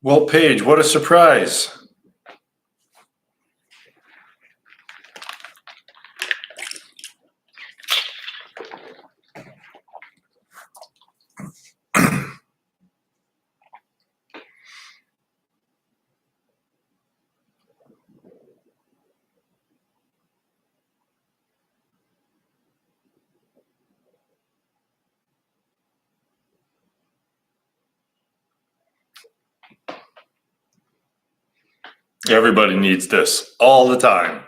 Well, Paige, what a surprise. Everybody needs this all the time.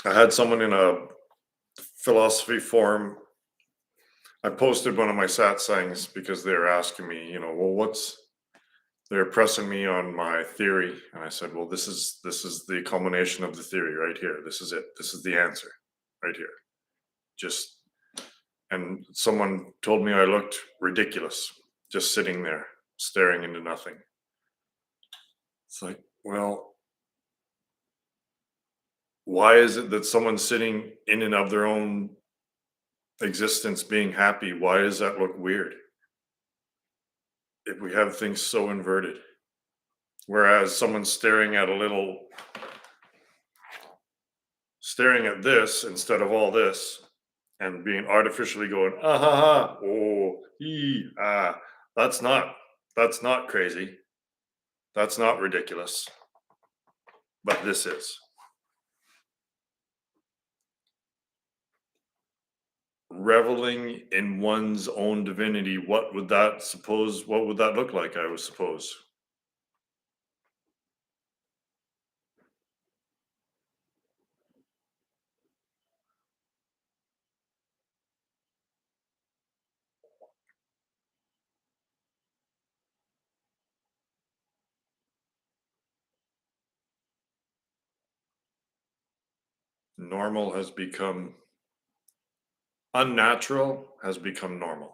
I had someone in a philosophy forum. I posted one of my satsangs because they were asking me, well, they're pressing me on my theory, and I said, well, this is the culmination of the theory right here. This is it. This is the answer right here. Just and someone told me I looked ridiculous just sitting there staring into nothing. It's like, well, why is it that someone sitting in and of their own existence being happy, why does that look weird if we have things so inverted? Whereas someone staring at this instead of all this and being artificially going, ah ha ha, oh, that's not crazy. That's not ridiculous. But this is. Reveling in one's own divinity, what would that look like, I would suppose? Normal has become unnatural, has become normal.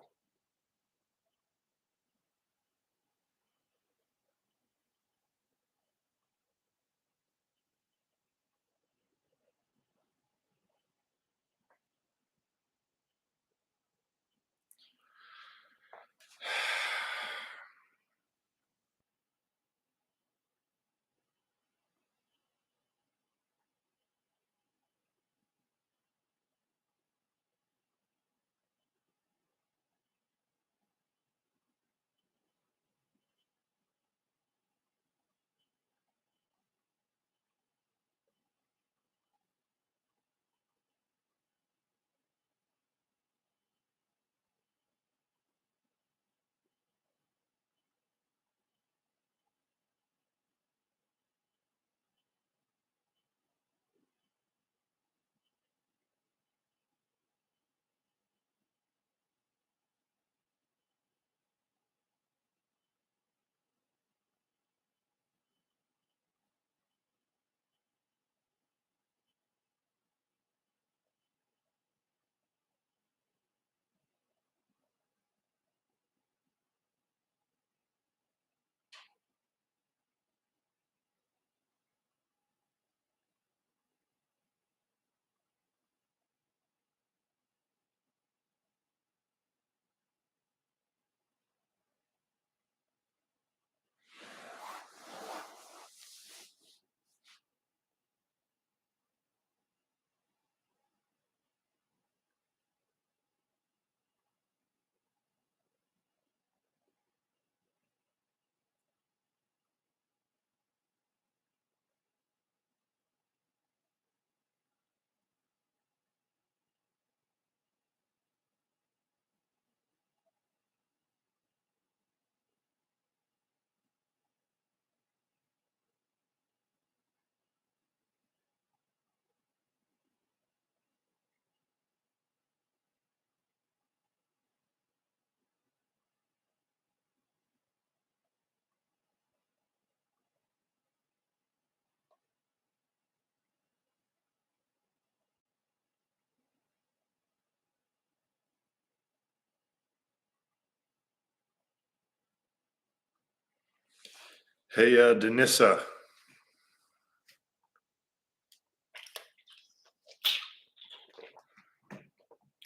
Hey, Denissa,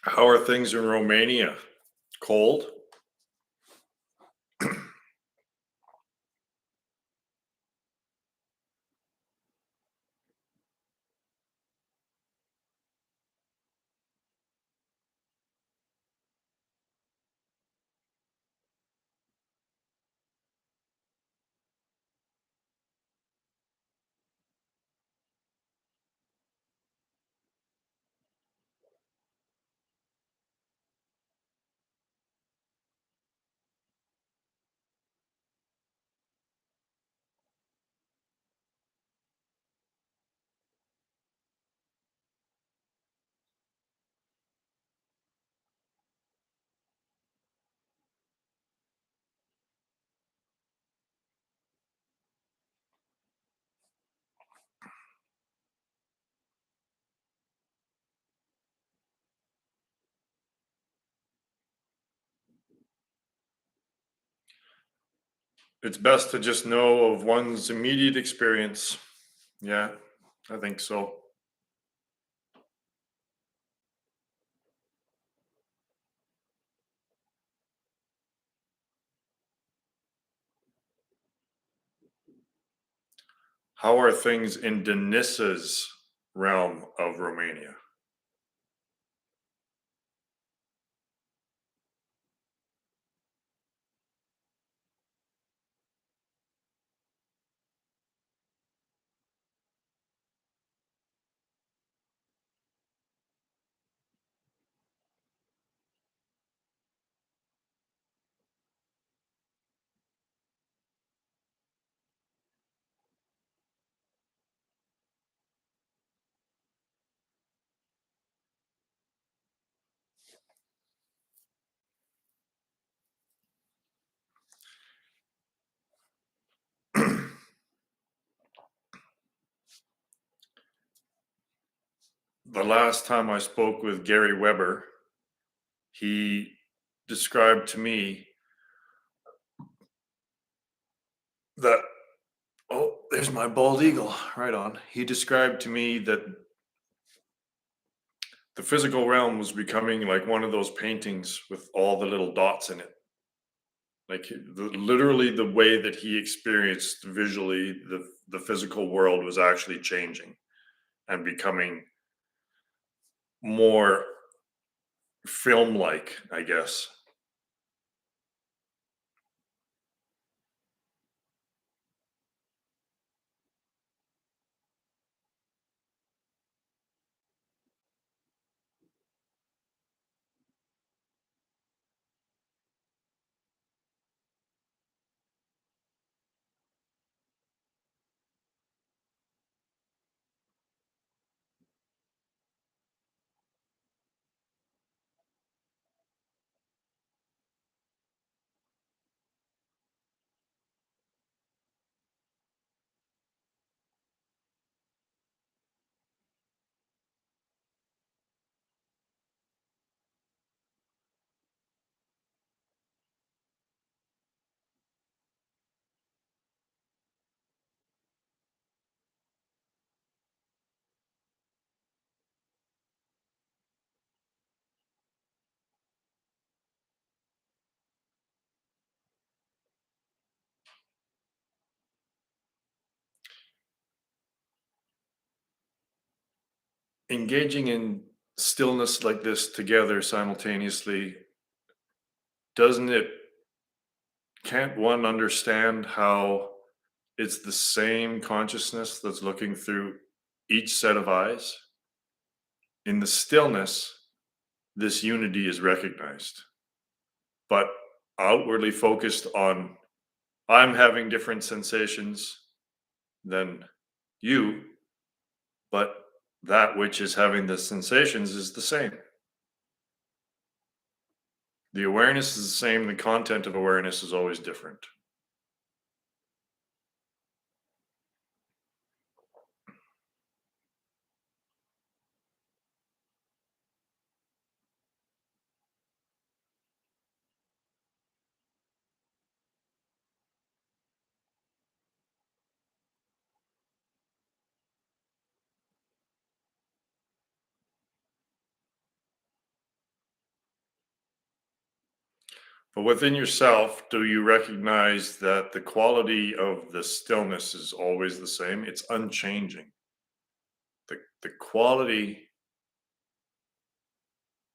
how are things in Romania? Cold? It's best to just know of one's immediate experience. Yeah, I think so. How are things in Denise's realm of Romania? The last time I spoke with Gary Weber, he described to me that, oh, there's my bald eagle, right on. He described to me that the physical realm was becoming like one of those paintings with all the little dots in it. Like literally, the way that he experienced visually the physical world was actually changing and becoming more film like, I guess. Engaging in stillness like this together simultaneously, doesn't it, can't one understand how it's the same consciousness that's looking through each set of eyes? In the stillness, this unity is recognized, but outwardly focused on, I'm having different sensations than you, but that which is having the sensations is the same. The awareness is the same, the content of awareness is always different. But within yourself, do you recognize that the quality of the stillness is always the same? It's unchanging. The quality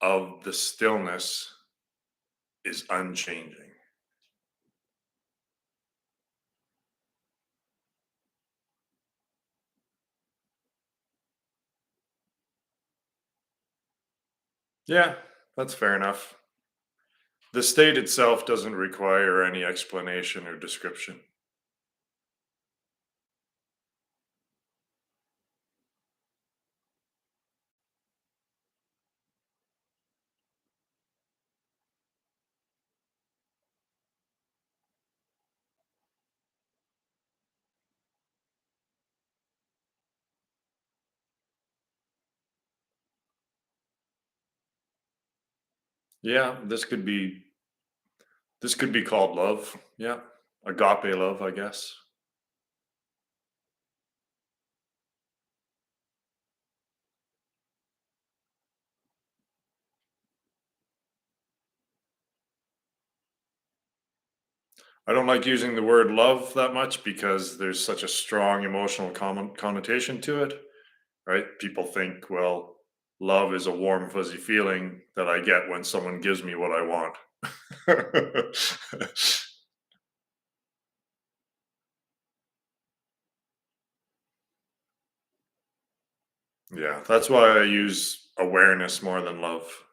of the stillness is unchanging. Yeah, that's fair enough. The state itself doesn't require any explanation or description. Yeah, this could be called love. Yeah. agape love, I guess. I don't like using the word love that much because there's such a strong emotional connotation to it, right? People think, well, love is a warm, fuzzy feeling that I get when someone gives me what I want. Yeah, that's why I use awareness more than love.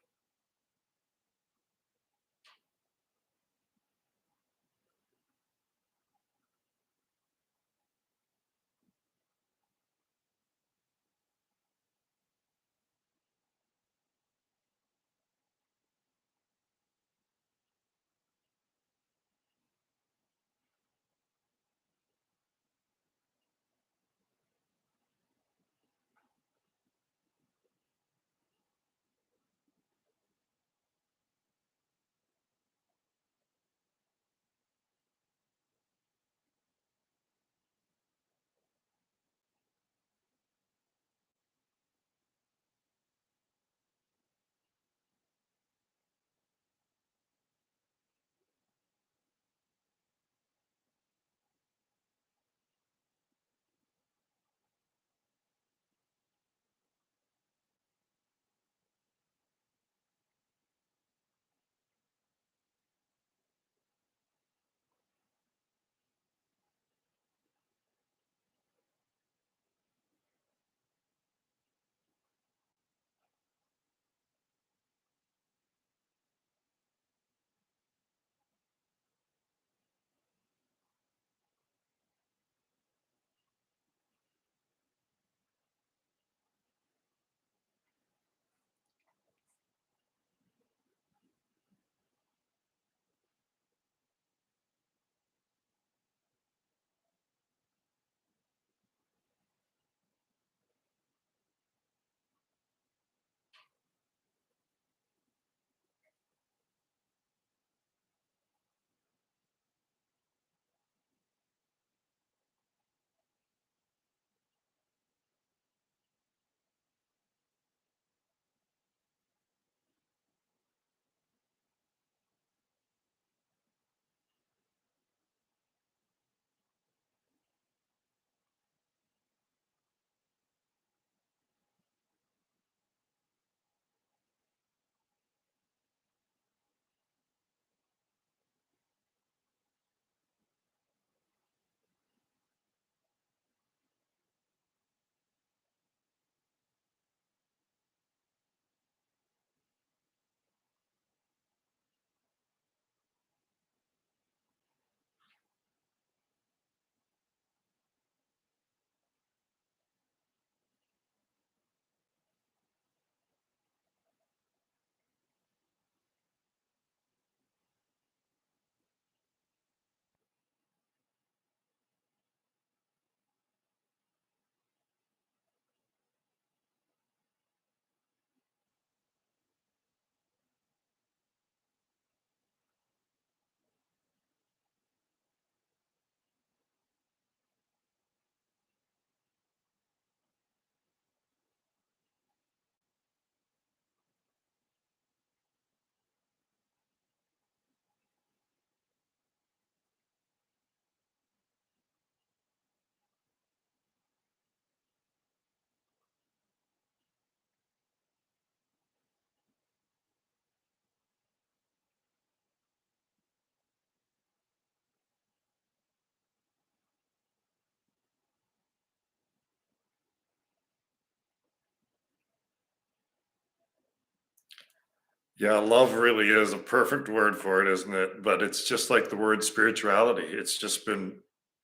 Yeah, love really is a perfect word for it, isn't it? But it's just like the word spirituality. It's just been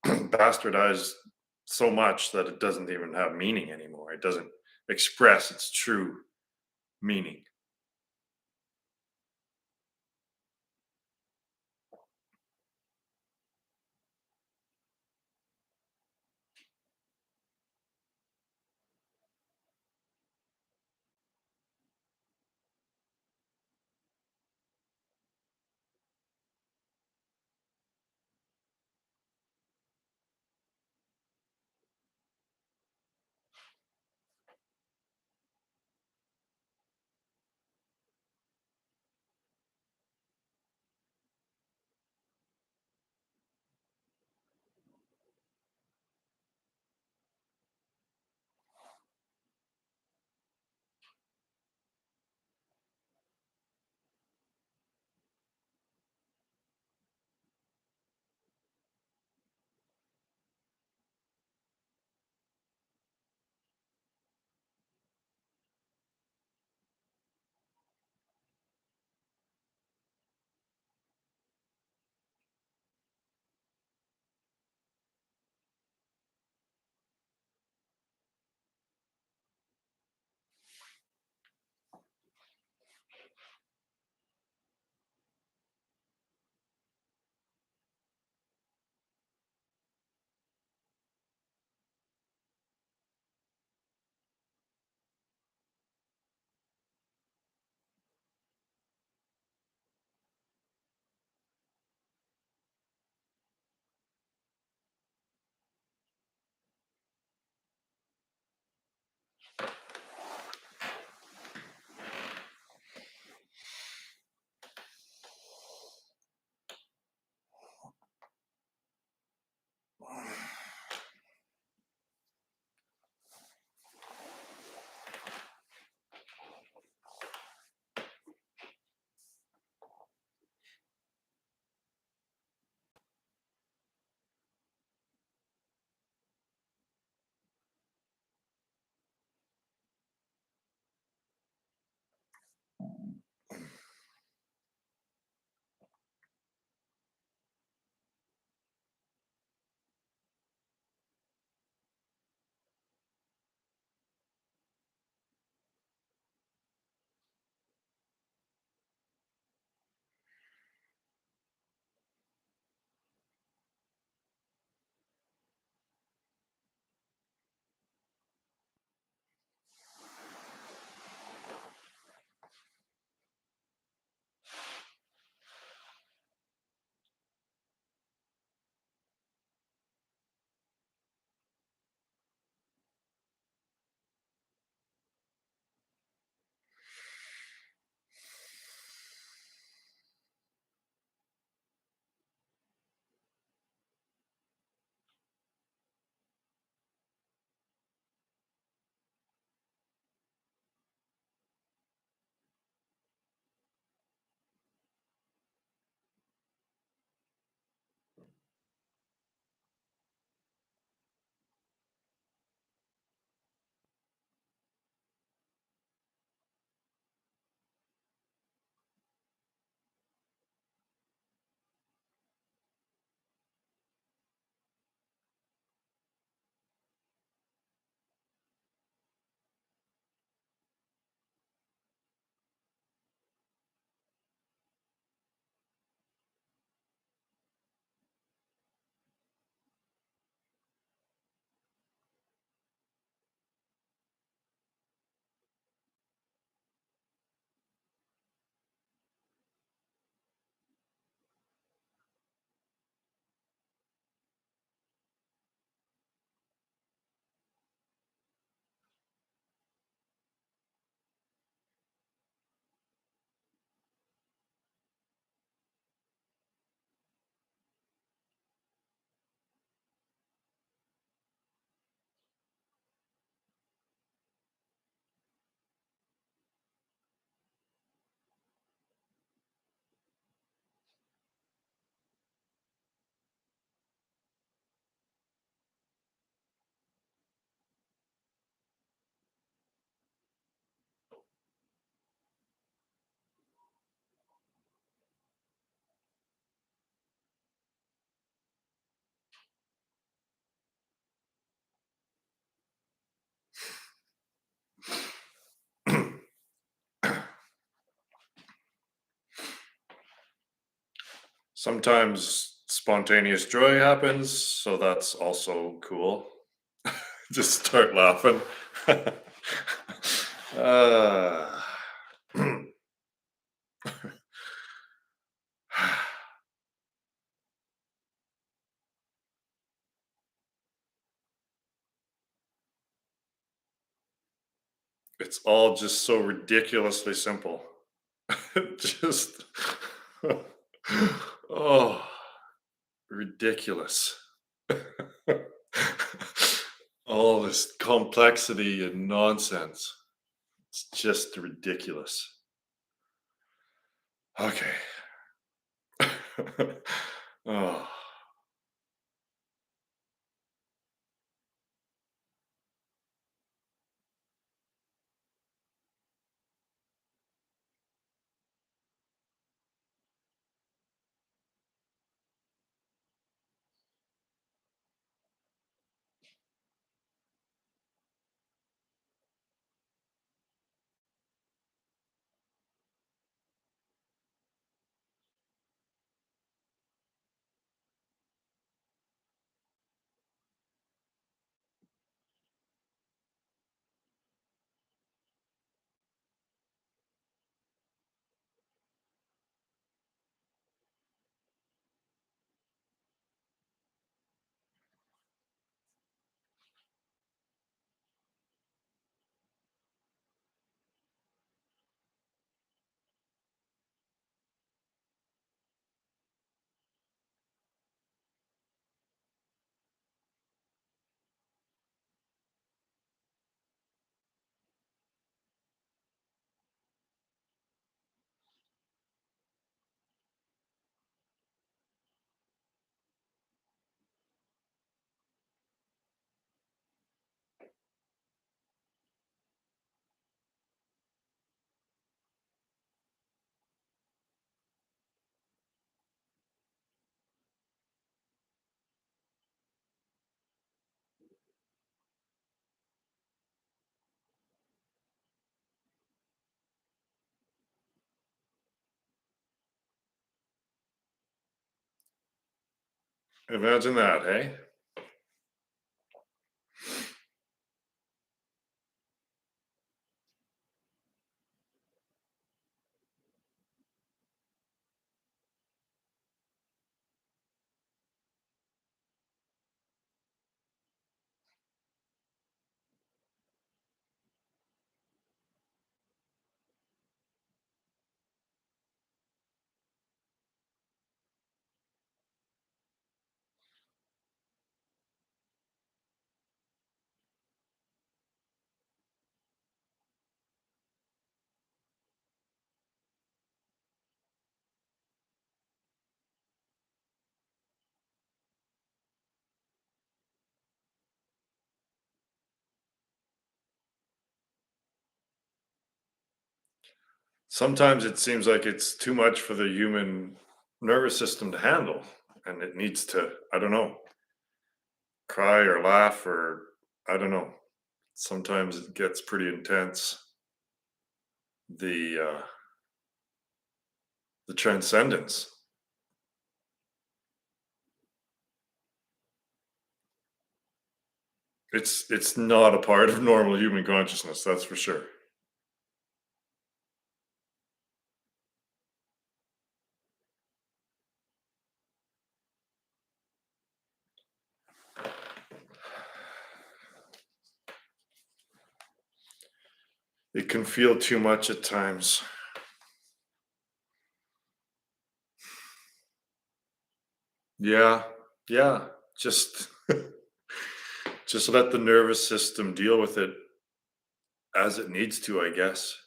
bastardized so much that it doesn't even have meaning anymore. It doesn't express its true meaning. Sometimes spontaneous joy happens, so that's also cool. Just start laughing. uh, it's all just so ridiculously simple. Just, oh, ridiculous. All this complexity and nonsense. It's just ridiculous. Okay. Oh, imagine that, hey? Sometimes it seems like it's too much for the human nervous system to handle, and it needs to, I don't know, cry or laugh or I don't know. Sometimes it gets pretty intense. The transcendence. It's not a part of normal human consciousness, that's for sure. It can feel too much at times. Yeah, yeah. Just just let the nervous system deal with it as it needs to, I guess.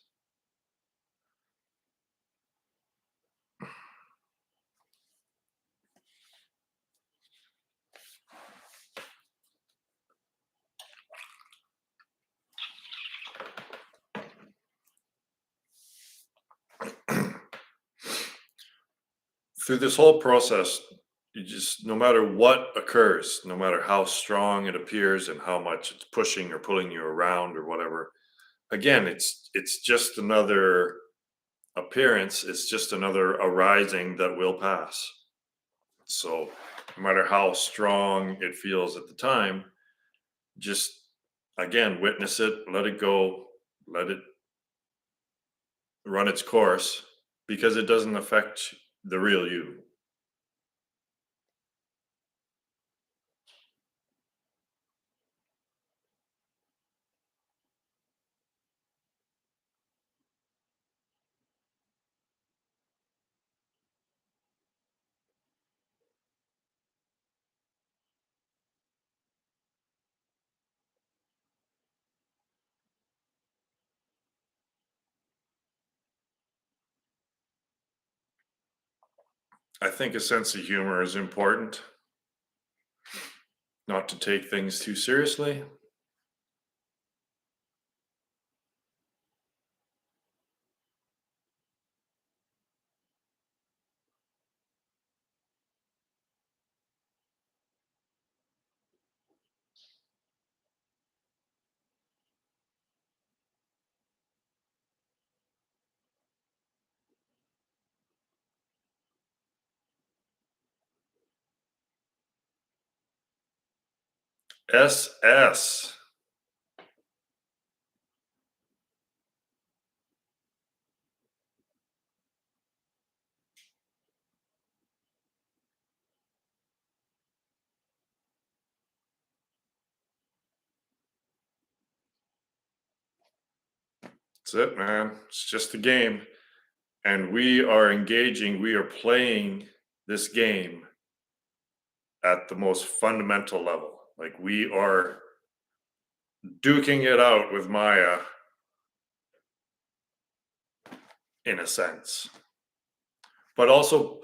Through this whole process, you just no matter what occurs, no matter how strong it appears and how much it's pushing or pulling you around or whatever, again, it's just another appearance, it's just another arising that will pass. So no matter how strong it feels at the time, just again witness it, let it go, let it run its course, because it doesn't affect the real you. I think a sense of humor is important, not to take things too seriously. SS. That's it, man. It's just a game. And we are engaging, we are playing this game at the most fundamental level. Like we are duking it out with Maya in a sense, but also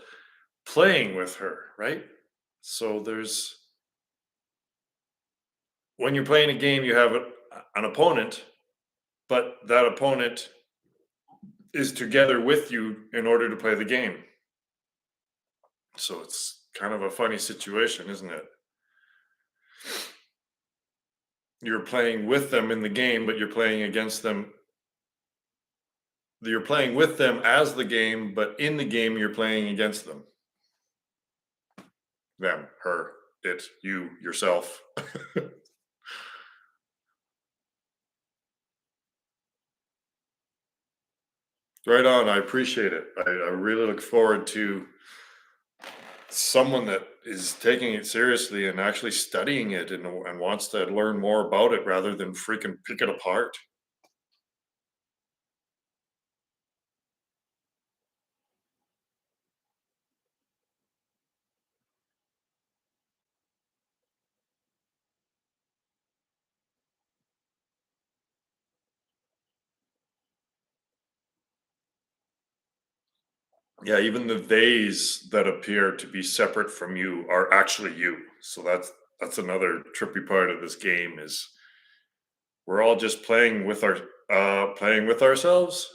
playing with her, right? So there's when you're playing a game, you have an opponent, but that opponent is together with you in order to play the game. So it's kind of a funny situation, isn't it? You're playing with them in the game, but you're playing against them. You're playing with them as the game, but in the game, you're playing against them. Them, her, it, you, yourself. Right on. I appreciate it. I really look forward to someone that is taking it seriously and actually studying it and wants to learn more about it rather than freaking pick it apart. Yeah, even the theys that appear to be separate from you are actually you. So that's another trippy part of this game is we're all just playing with ourselves.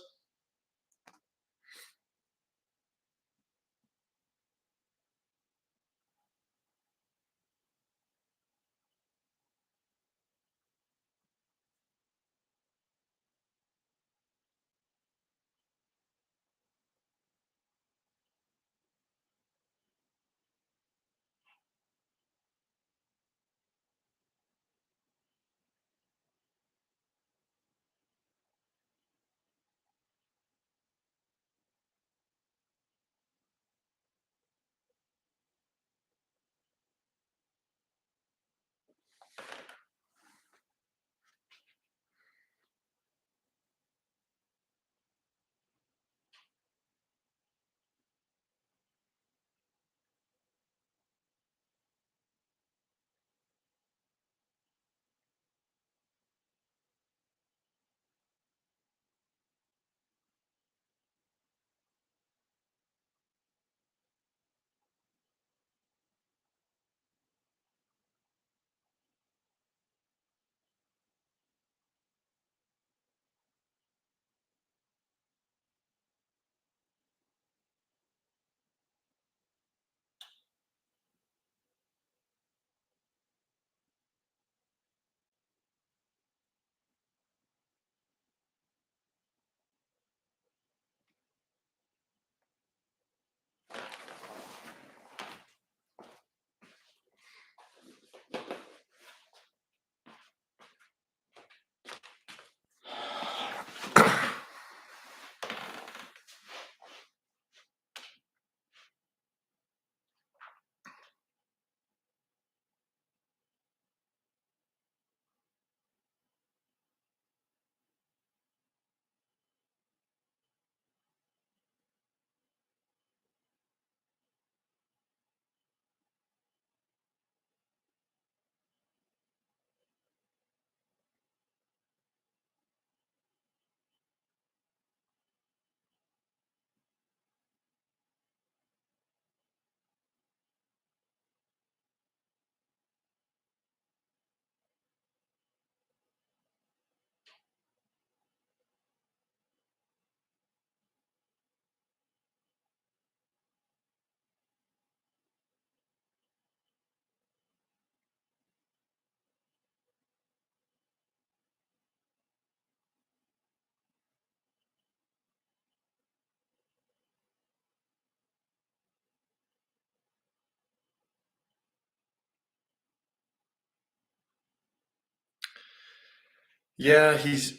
Yeah, he's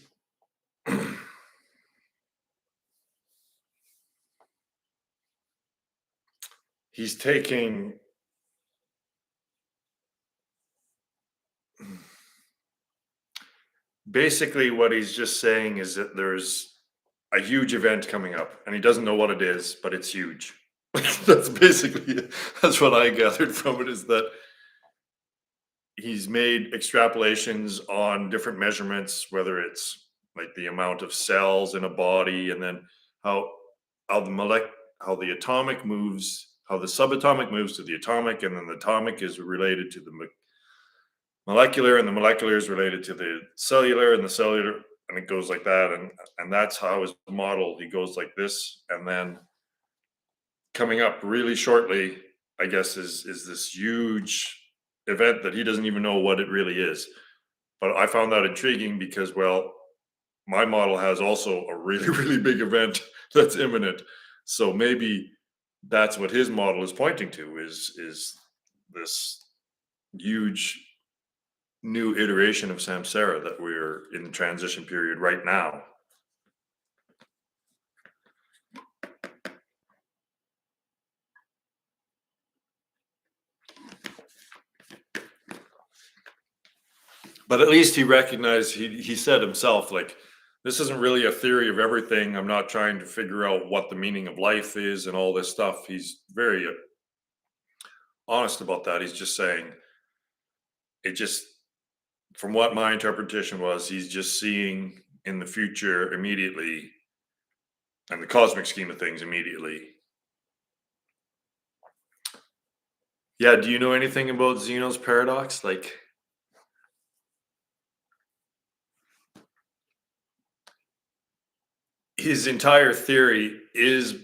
taking basically what he's just saying is that there's a huge event coming up and he doesn't know what it is, but it's huge. That's basically it. That's what I gathered from it, is that he's made extrapolations on different measurements, whether it's like the amount of cells in a body, and then how how the how the atomic moves, how the subatomic moves to the atomic, and then the atomic is related to the molecular, and the molecular is related to the cellular, and the cellular, and it goes like that, and that's how his model, he goes like this, and then coming up really shortly, I guess, is this huge event that he doesn't even know what it really is. But I found that intriguing because, well, my model has also a really, really big event that's imminent. So maybe that's what his model is pointing to, is this huge new iteration of Samsara that we're in the transition period right now. But at least he recognized, he said himself, like, this isn't really a theory of everything. I'm not trying to figure out what the meaning of life is and all this stuff. He's very honest about that. He's just saying it just, from what my interpretation was, he's just seeing in the future immediately, and the cosmic scheme of things immediately. Yeah, do you know anything about Zeno's paradox? Like, his entire theory is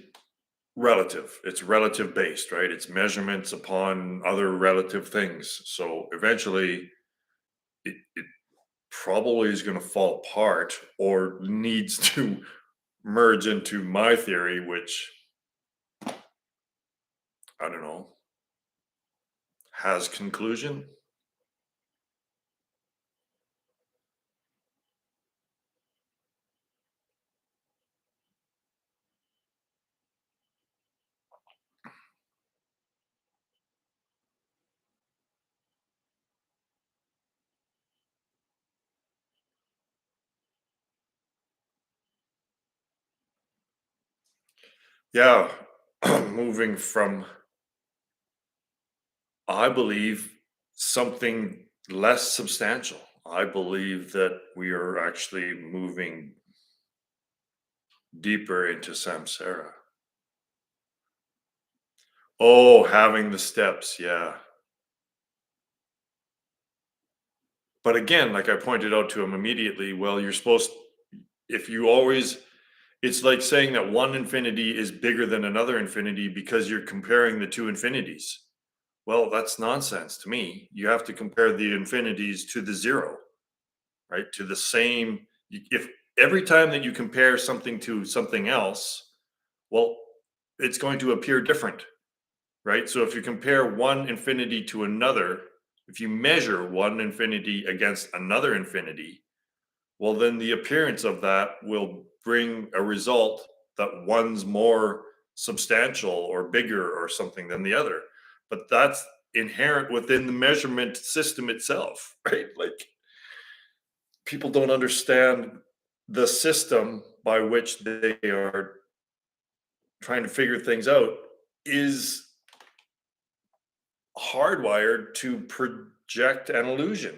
relative. It's relative based, right? It's measurements upon other relative things. So eventually, it probably is going to fall apart or needs to merge into my theory, which I don't know, has conclusion. Yeah, moving from, I believe, something less substantial. I believe that we are actually moving deeper into samsara. Oh, having the steps, yeah. But again, like I pointed out to him immediately, well, you're supposed, if you always, it's like saying that one infinity is bigger than another infinity because you're comparing the two infinities. Well, that's nonsense to me. You have to compare the infinities to the zero, right? To the same. If every time that you compare something to something else, well, it's going to appear different, right? So if you compare one infinity to another, if you measure one infinity against another infinity, well, then the appearance of that will bring a result that one's more substantial or bigger or something than the other. But that's inherent within the measurement system itself, right? Like, people don't understand the system by which they are trying to figure things out is hardwired to project an illusion.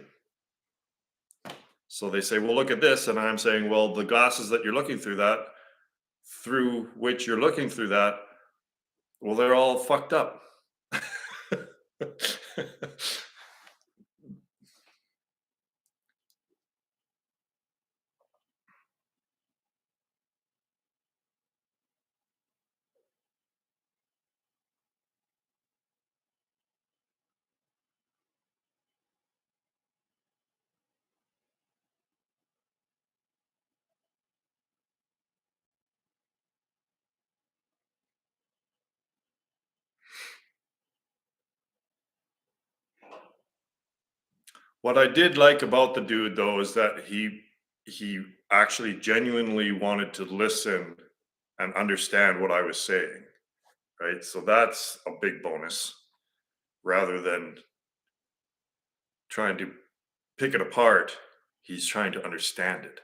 So they say, well, look at this. And I'm saying, well, the glasses that you're looking through, that through which you're looking through that, well, they're all fucked up. What I did like about the dude, though, is that he actually genuinely wanted to listen and understand what I was saying, right? So that's a big bonus rather than trying to pick it apart. He's trying to understand it.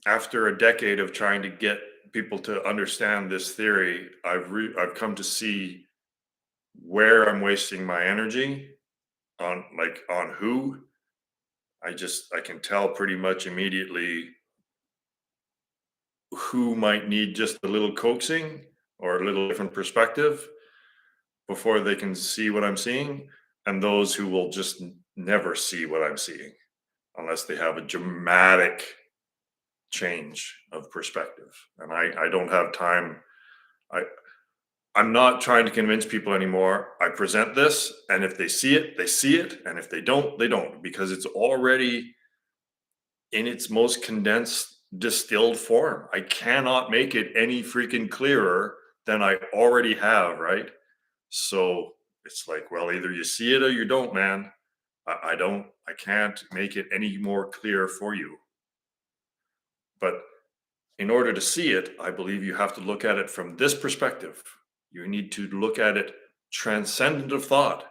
After a decade of trying to get people to understand this theory, I've come to see where I'm wasting my energy on, like, on who. I can tell pretty much immediately who might need just a little coaxing or a little different perspective before they can see what I'm seeing, and those who will just never see what I'm seeing unless they have a dramatic change of perspective. And I don't have time. I I'm not trying to convince people anymore. I present this, and if they see it, they see it, and if they don't, they don't, because it's already in its most condensed, distilled form. I cannot make it any freaking clearer than I already have, right? So it's like, well, either you see it or you don't, man. I don't, I can't make it any more clear for you. But in order to see it, I believe you have to look at it from this perspective. You need to look at it transcendent of thought.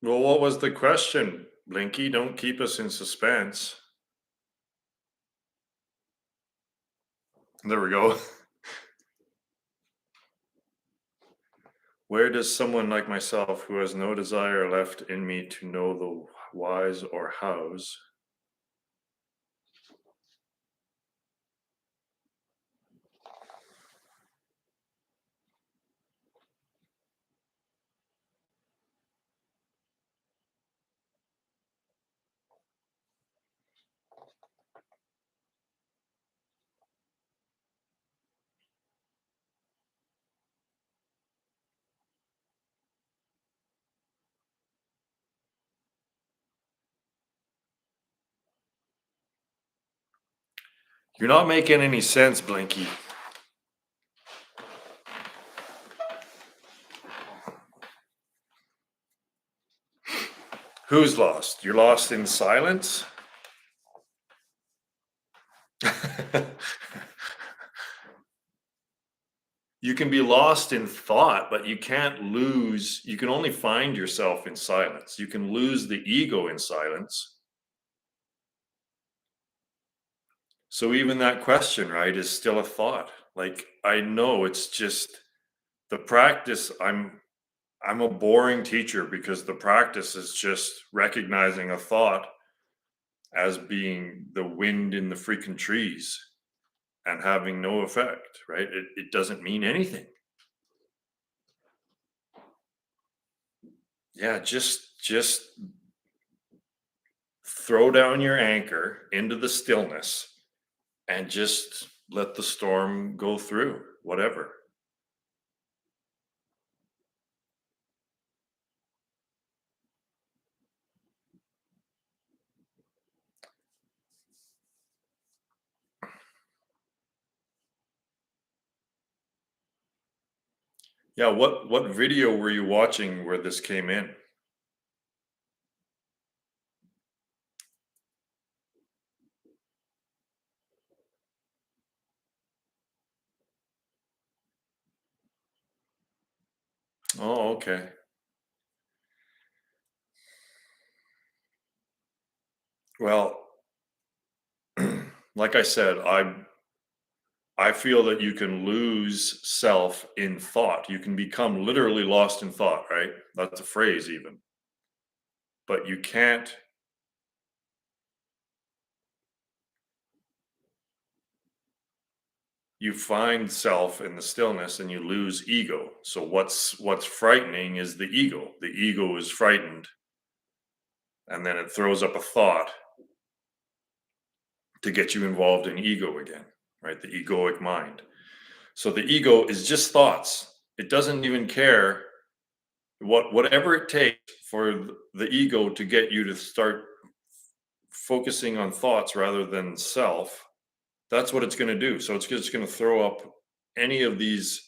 Well, what was the question, Blinky? Don't keep us in suspense. There we go. Where does someone like myself, who has no desire left in me to know the whys or hows, you're not making any sense, Blinky. Who's lost? You're lost in silence? You can be lost in thought, but you can't lose. You can only find yourself in silence. You can lose the ego in silence. So even that question, right, is still a thought. Like, I know it's just the practice. I'm a boring teacher because the practice is just recognizing a thought as being the wind in the freaking trees and having no effect, right? It doesn't mean anything. Yeah, just throw down your anchor into the stillness and just let the storm go through, whatever. Yeah, what video were you watching where this came in? Oh, okay. Well, like I said, I feel that you can lose self in thought. You can become literally lost in thought, right? That's a phrase even. But you can't you find self in the stillness and you lose ego. So what's frightening is the ego. The ego is frightened and then it throws up a thought to get you involved in ego again, right? The egoic mind. So the ego is just thoughts. It doesn't even care whatever it takes for the ego to get you to start focusing on thoughts rather than self. That's what it's going to do. So it's just going to throw up any of these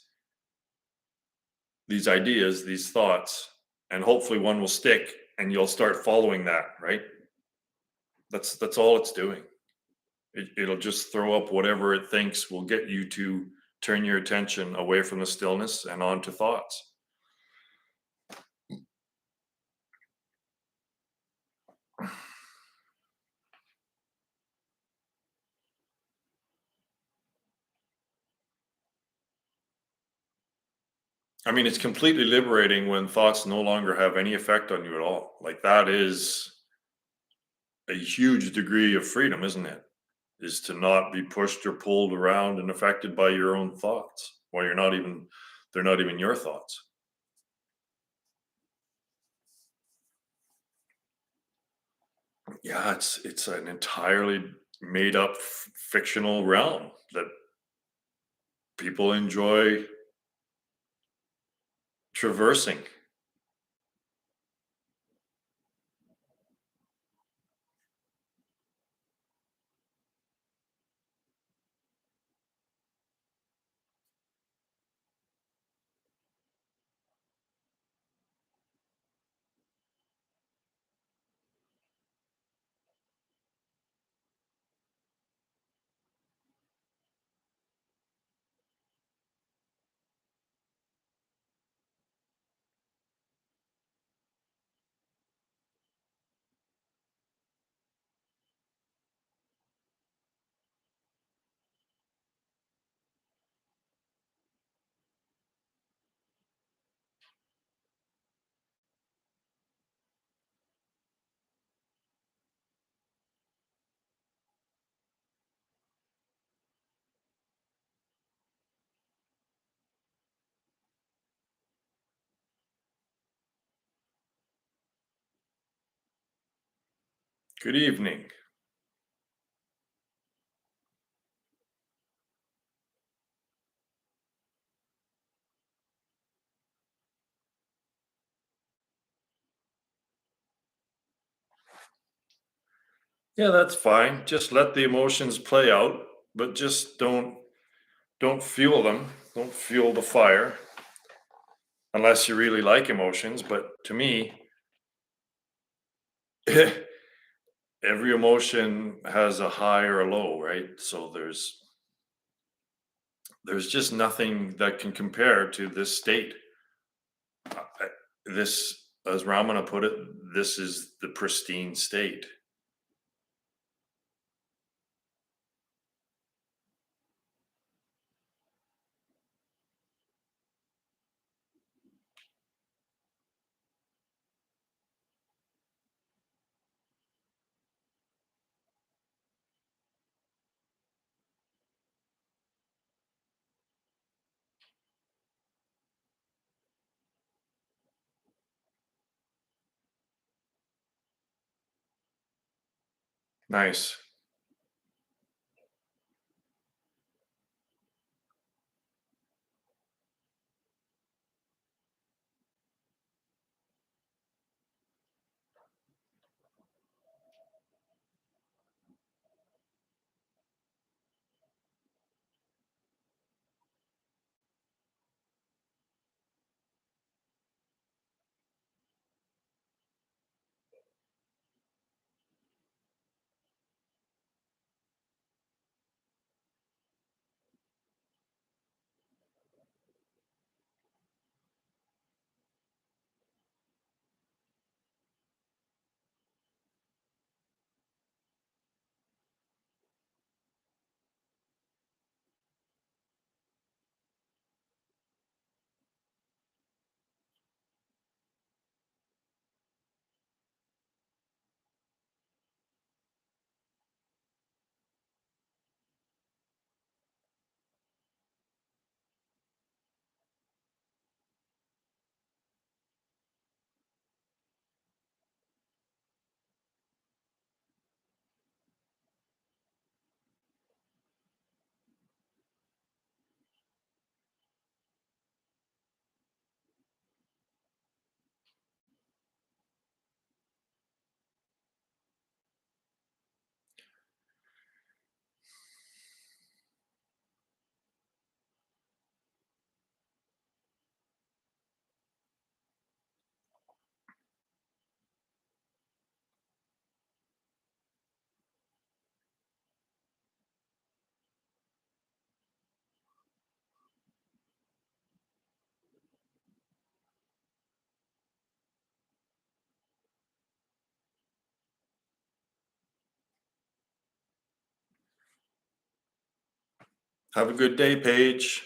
ideas, these thoughts, and hopefully one will stick and you'll start following that, right? That's all it's doing. It'll just throw up whatever it thinks will get you to turn your attention away from the stillness and onto thoughts. I mean, it's completely liberating when thoughts no longer have any effect on you at all. Like that is a huge degree of freedom, isn't it? Is to not be pushed or pulled around and affected by your own thoughts. While they're not even your thoughts. Yeah, it's an entirely made up fictional realm that people enjoy traversing. Good evening. Yeah, that's fine. Just let the emotions play out, but just don't fuel them. Don't fuel the fire unless you really like emotions. But to me, every emotion has a high or a low, right? So there's just nothing that can compare to this state. This, as Ramana put it, this is the pristine state. Nice. Have a good day, Paige.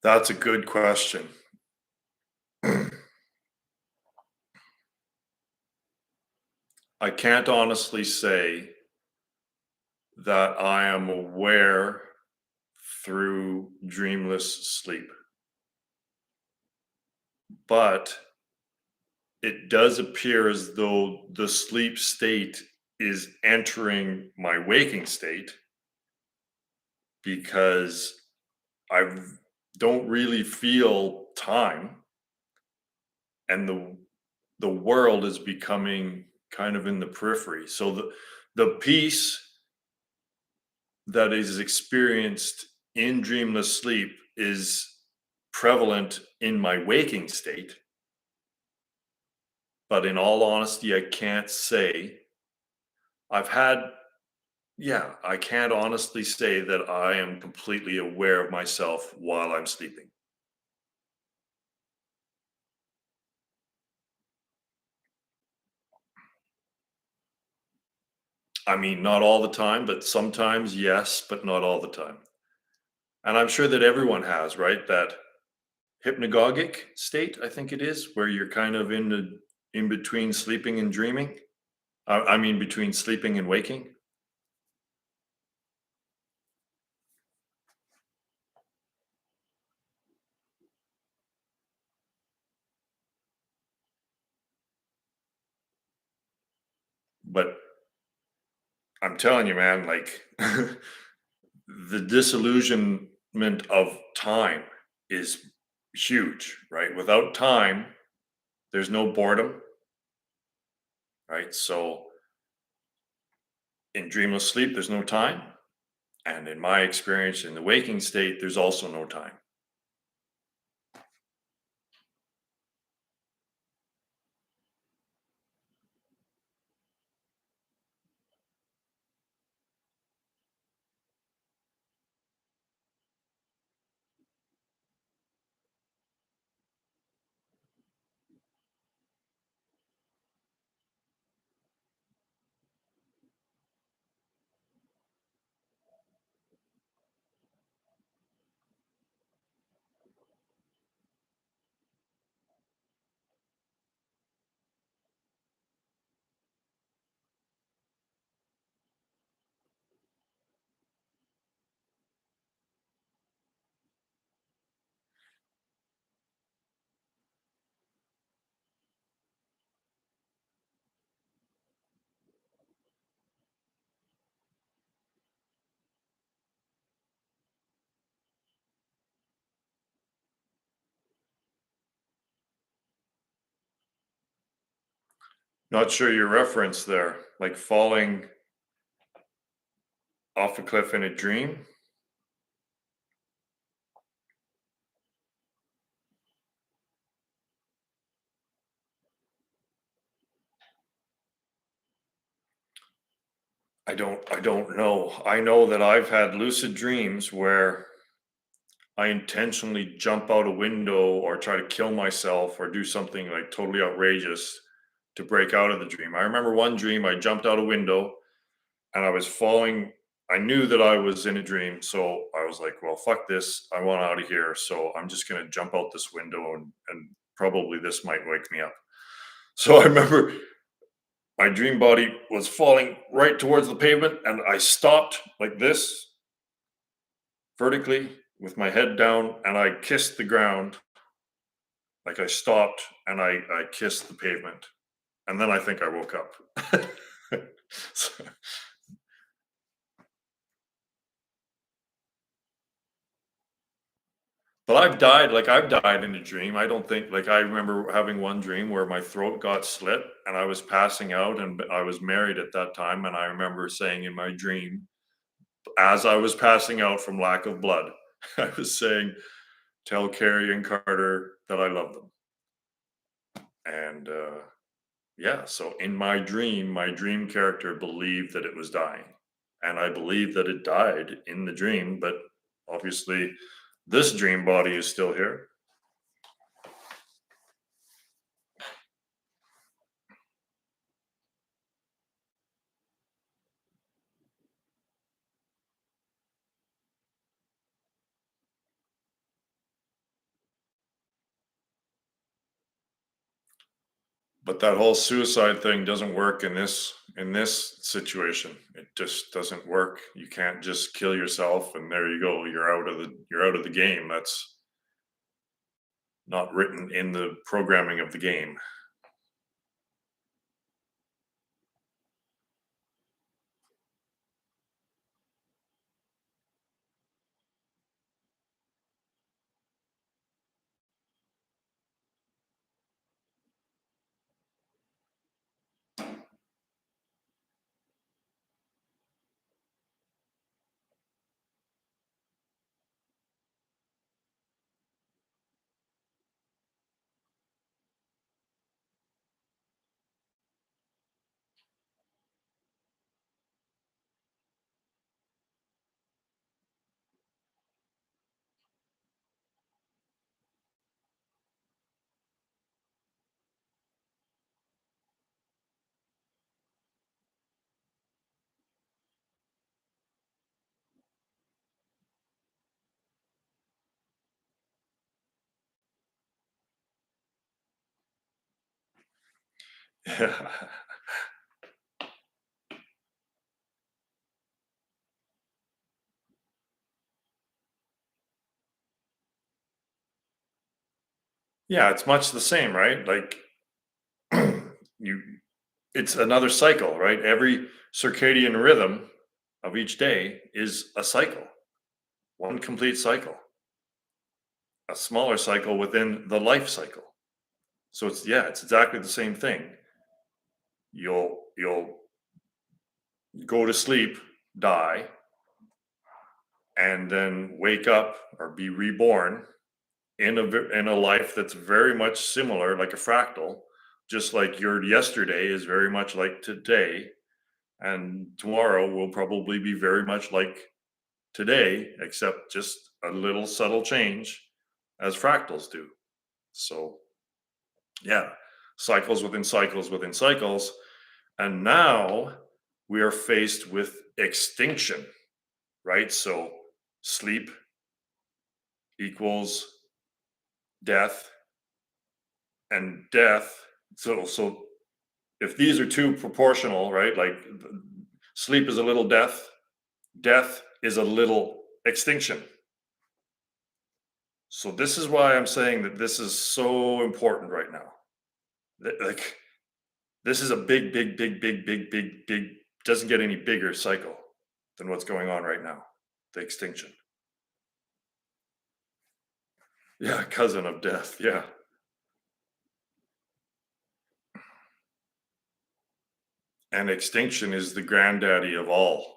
That's a good question. I can't honestly say that I am aware through dreamless sleep, but it does appear as though the sleep state is entering my waking state because I don't really feel time, and the world is becoming kind of in the periphery. So the peace that is experienced in dreamless sleep is prevalent in my waking state, but in all honesty, I can't say. I've had Yeah, I can't honestly say that I am completely aware of myself while I'm sleeping. I mean, not all the time, but sometimes yes, but not all the time. And I'm sure that everyone has, right? That hypnagogic state, I think it is, where you're kind of in between sleeping and dreaming. I mean, between sleeping and waking. But I'm telling you, man, like the disillusionment of time is huge, right? Without time, there's no boredom, right? So in dreamless sleep, there's no time. And in my experience in the waking state, there's also no time. Not sure your reference there, like falling off a cliff in a dream. I don't know. I know that I've had lucid dreams where I intentionally jump out a window or try to kill myself or do something like totally outrageous to break out of the dream. I remember one dream I jumped out a window and I was falling. I knew that I was in a dream, so I was like, "Well, fuck this! I want out of here." So I'm just gonna jump out this window, and probably this might wake me up. So I remember my dream body was falling right towards the pavement, and I stopped like this vertically with my head down, and I kissed the ground. Like I stopped and I kissed the pavement, and then I think I woke up. So- but I've died in a dream. I don't think like I remember having one dream where my throat got slit and I was passing out and I was married at that time, and I remember saying in my dream as I was passing out from lack of blood, I was saying, "Tell Carrie and Carter that I love them." And yeah, so in my dream character believed that it was dying. And I believe that it died in the dream, but obviously this dream body is still here. But that whole suicide thing doesn't work in this situation. It just doesn't work. You can't just kill yourself and there you go. You're out of the game. That's not written in the programming of the game. Yeah, it's much the same, right? Like you it's another cycle, right? Every circadian rhythm of each day is a cycle, one complete cycle, a smaller cycle within the life cycle. So it's yeah, it's exactly the same thing. You'll go to sleep, die, and then wake up or be reborn in a life that's very much similar, like a fractal, just like your yesterday is very much like today, and tomorrow will probably be very much like today, except just a little subtle change as fractals do. So, yeah, cycles within cycles within cycles. And now we are faced with extinction, right? So, sleep equals death, and death. So if these are two proportional, right? Like sleep is a little death, death is a little extinction. So this is why I'm saying that this is so important right now. Like this is a big, doesn't get any bigger cycle than what's going on right now. The extinction. Yeah, cousin of death. Yeah. And extinction is the granddaddy of all.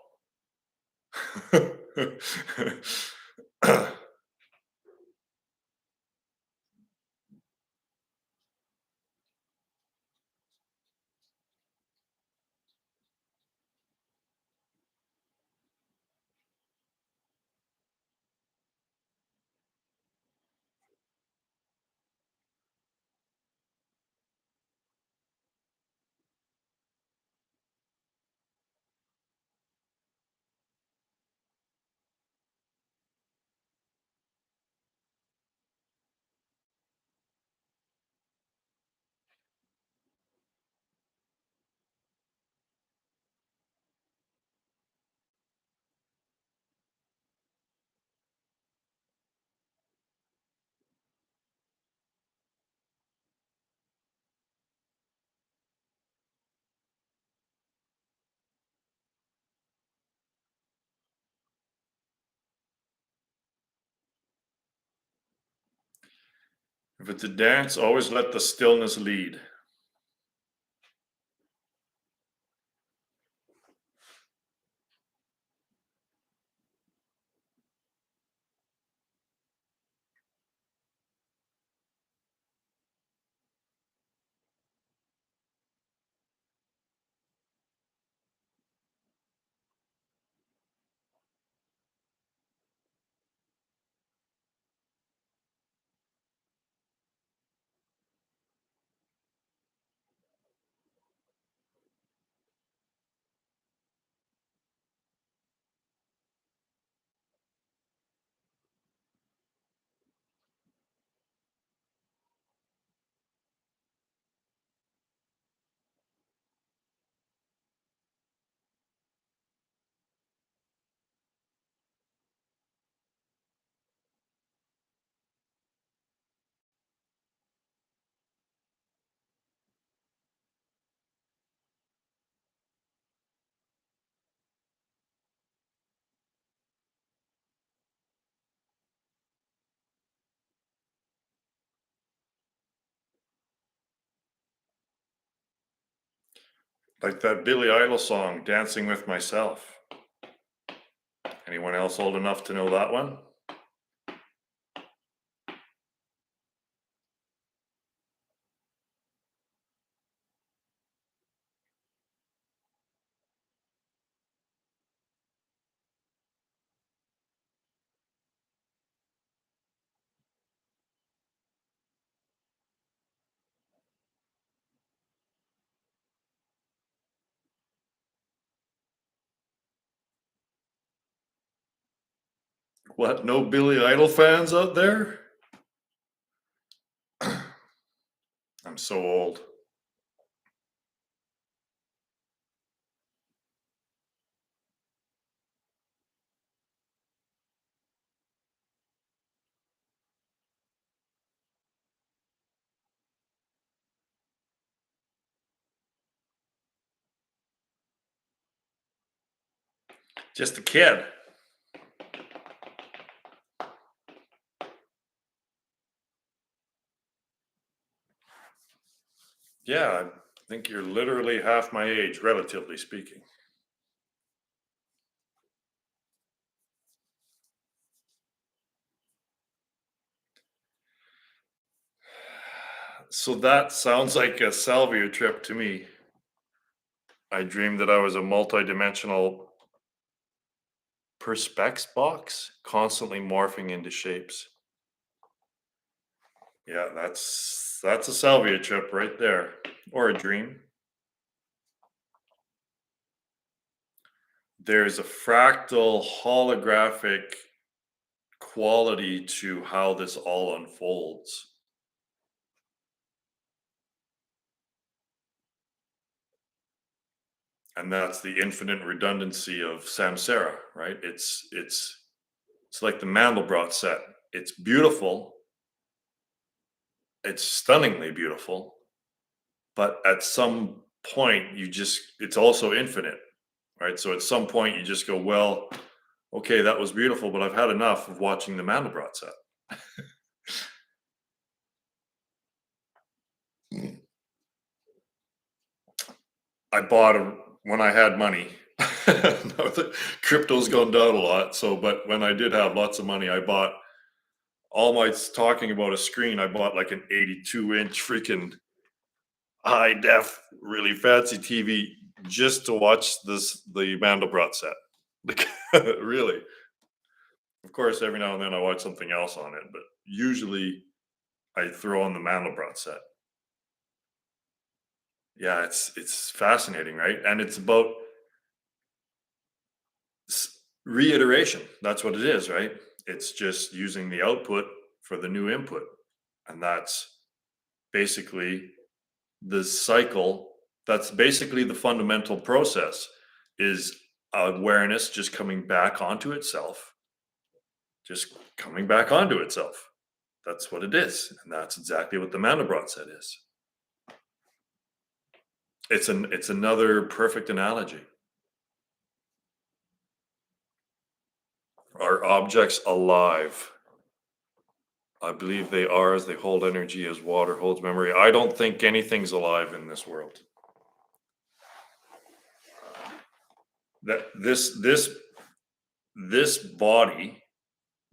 If it's a dance, always let the stillness lead. Like that Billy Idol song, Dancing with Myself. Anyone else old enough to know that one? What, no Billy Idol fans out there? I'm so old. Just a kid. Yeah, I think you're literally half my age, relatively speaking. So that sounds like a salvia trip to me. I dreamed that I was a multi-dimensional perspex box, constantly morphing into shapes. Yeah, that's a salvia trip right there, or a dream. There's a fractal holographic quality to how this all unfolds. And that's the infinite redundancy of samsara, right? It's like the Mandelbrot set. It's beautiful, it's stunningly beautiful, but at some point it's also infinite, right? So at some point you just go, well, okay, that was beautiful, but I've had enough of watching the Mandelbrot set. I bought when I had money. Now the crypto's gone down a lot. So, but when I did have lots of money, I bought all my talking about a screen. I bought like an 82-inch freaking high def, really fancy TV just to watch the Mandelbrot set. Like, really. Of course, every now and then I watch something else on it, but usually I throw on the Mandelbrot set. Yeah, it's fascinating, right? And it's about reiteration. That's what it is, right? It's just using the output for the new input, and that's basically the cycle. That's basically the fundamental process. Is awareness just coming back onto itself, just coming back onto itself. That's what it is, and that's exactly what the Mandelbrot set is. It's another perfect analogy. Are objects alive? I believe they are, as they hold energy as water holds memory. I don't think anything's alive in this world. That this body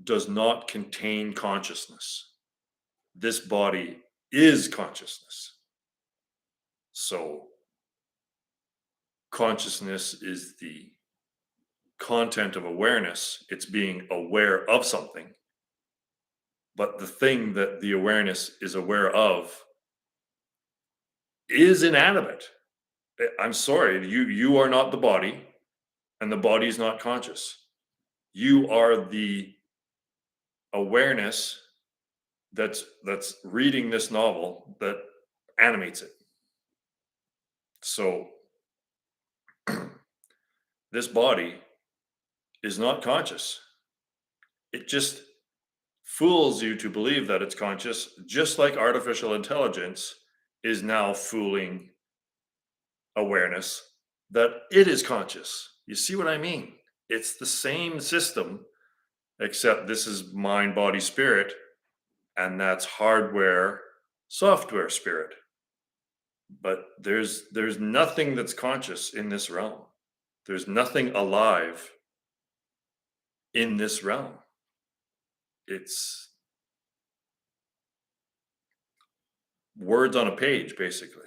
does not contain consciousness. This body is consciousness. So consciousness is the content of awareness. It's being aware of something. But the thing that the awareness is aware of is inanimate. I'm sorry, you are not the body, and the body is not conscious. You are the awareness that's reading this novel that animates it. So this body is not conscious. It just fools you to believe that it's conscious, just like artificial intelligence is now fooling awareness that it is conscious. You see what I mean? It's the same system, except this is mind, body, spirit, and that's hardware, software, spirit. But there's nothing that's conscious in this realm. There's nothing alive in this realm. It's words on a page, basically.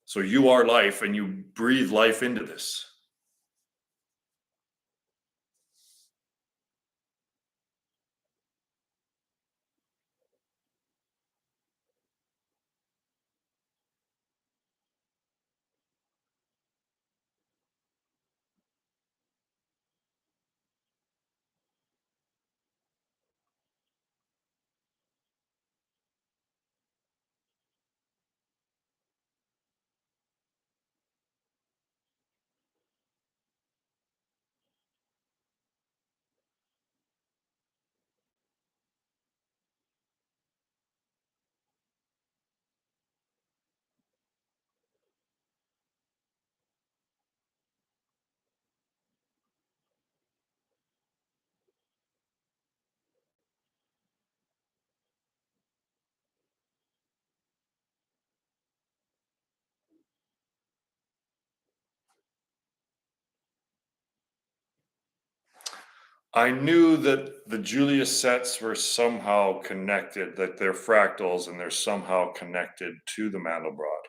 So you are life, and you breathe life into this. I knew that the Julius sets were somehow connected, that they're fractals and they're somehow connected to the Mandelbrot.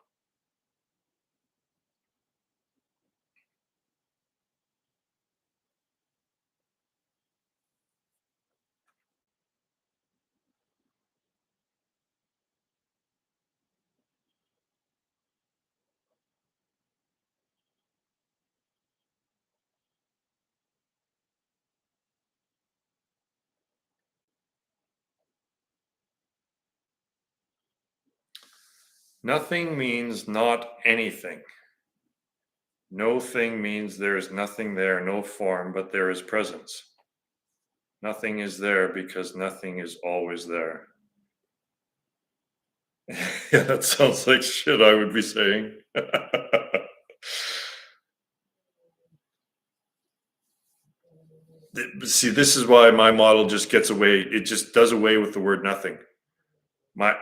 Nothing means not anything. No thing means there is nothing there, no form, but there is presence. Nothing is there because nothing is always there. Yeah, that sounds like shit I would be saying. See, this is why my model just gets away. It just does away with the word nothing. My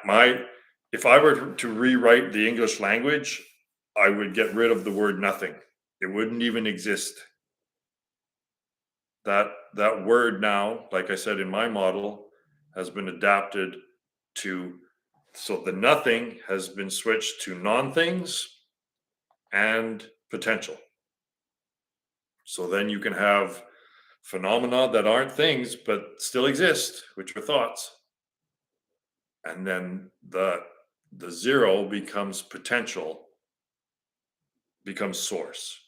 If I were to rewrite the English language, I would get rid of the word nothing. It wouldn't even exist. That word now, like I said in my model, has been adapted to, so the nothing has been switched to non-things and potential. So then you can have phenomena that aren't things but still exist, which are thoughts. And then the zero becomes potential, becomes source.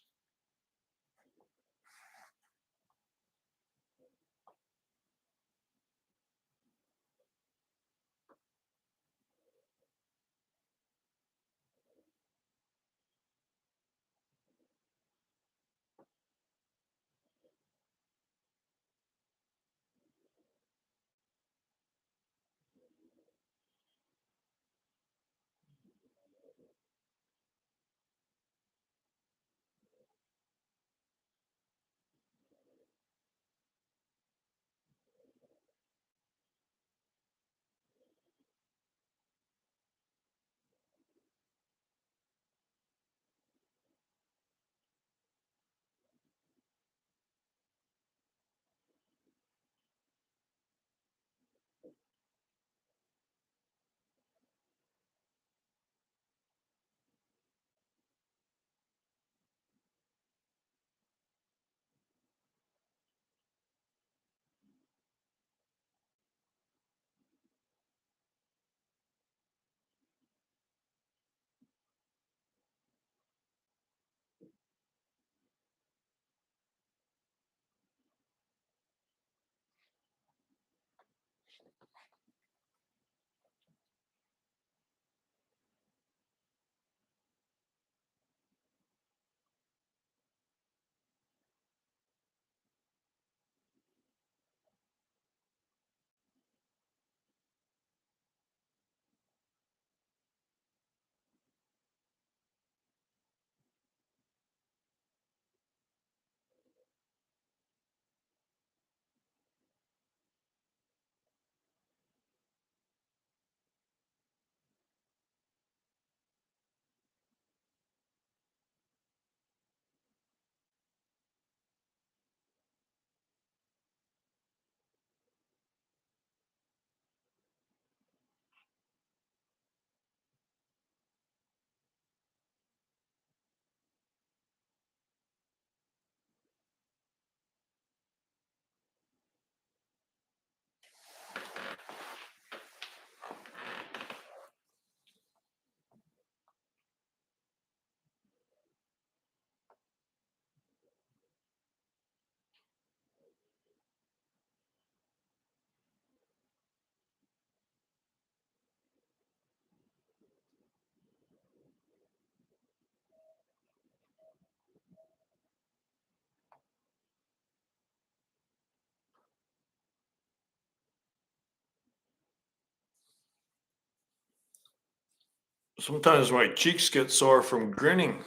Sometimes my cheeks get sore from grinning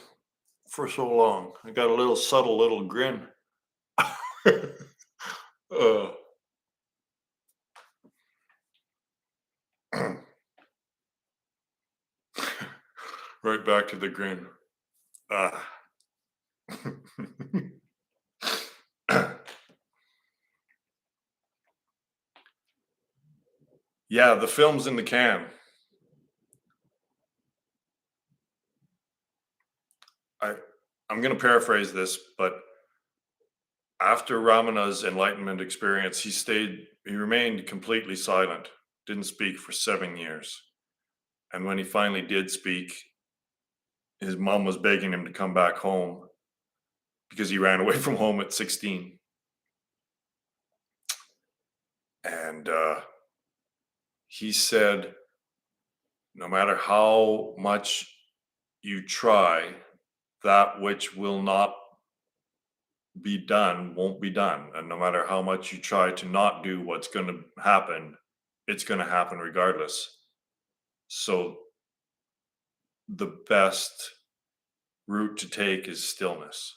for so long. I got a little subtle little grin. uh, right back to the grin. Ah. Yeah, the film's in the can. I I'm going to paraphrase this, but after Ramana's enlightenment experience, he remained completely silent, didn't speak for 7 years. And when he finally did speak, his mom was begging him to come back home because he ran away from home at 16. And he said, no matter how much you try, that which will not be done won't be done. And no matter how much you try to not do what's going to happen, it's going to happen regardless. So the best route to take is stillness.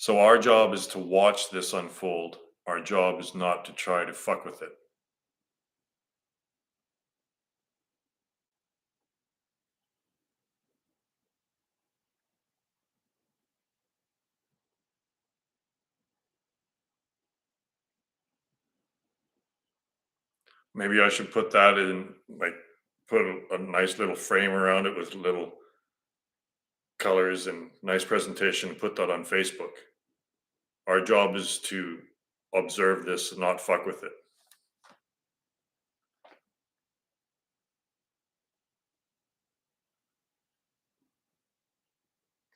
So our job is to watch this unfold. Our job is not to try to fuck with it. Maybe I should put that in, like, put a nice little frame around it with little colors and nice presentation, put that on Facebook. Our job is to observe this and not fuck with it.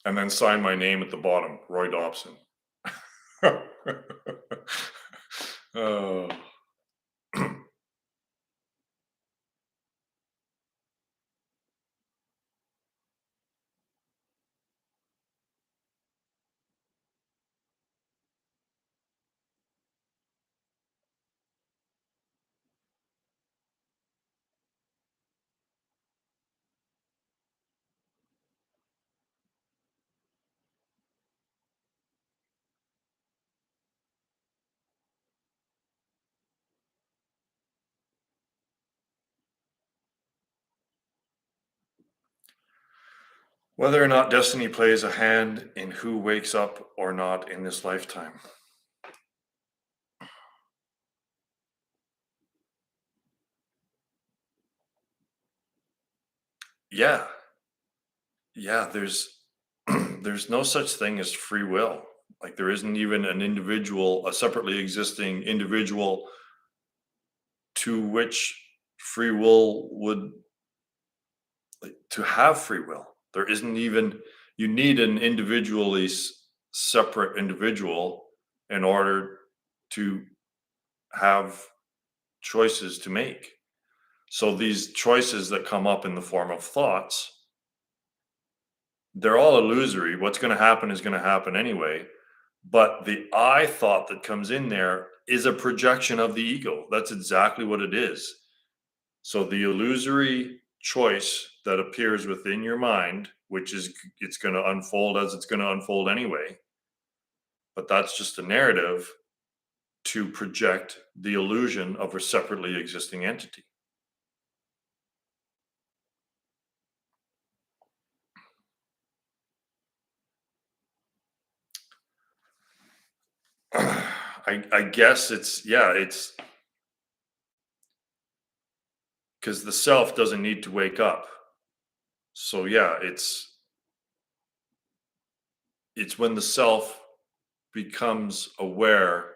And then sign my name at the bottom, Roy Dobson. Oh. Whether or not destiny plays a hand in who wakes up or not in this lifetime. Yeah, yeah, there's no such thing as free will. Like there isn't even an individual, a separately existing individual to which free will would, like, to have free will. There isn't even, you need an individually separate individual in order to have choices to make. So these choices that come up in the form of thoughts, they're all illusory. What's going to happen is going to happen anyway. But the I thought that comes in there is a projection of the ego. That's exactly what it is. So the illusory choice that appears within your mind, which is it's going to unfold as it's going to unfold anyway, but that's just a narrative to project the illusion of a separately existing entity. I guess it's, yeah, it's because the self doesn't need to wake up. So yeah, it's when the self becomes aware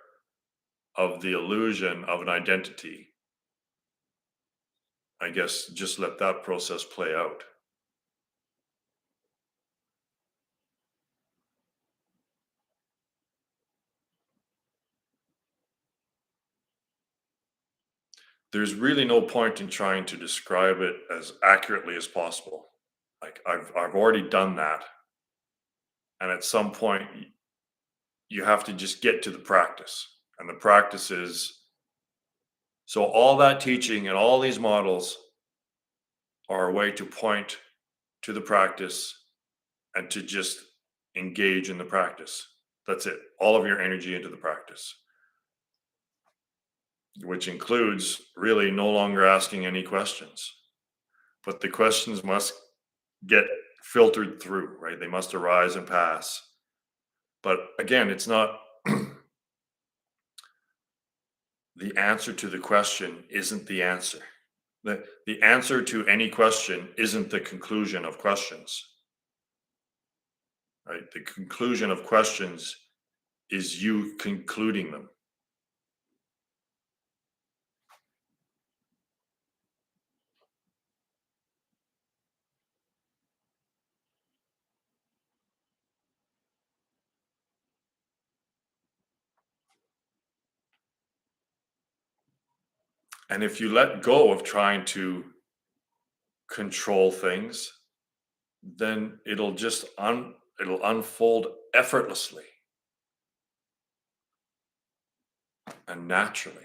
of the illusion of an identity. I guess just let that process play out. There's really no point in trying to describe it as accurately as possible. Like I've already done that, and at some point you have to just get to the practice. And the practice is, so all that teaching and all these models are a way to point to the practice and to just engage in the practice. That's it. All of your energy into the practice, which includes really no longer asking any questions. But the questions must get filtered through, right? They must arise and pass. But again, it's not the answer to the question isn't the answer. The answer to any question isn't the conclusion of questions, right? The conclusion of questions is you concluding them. And if you let go of trying to control things, then it'll unfold effortlessly and naturally.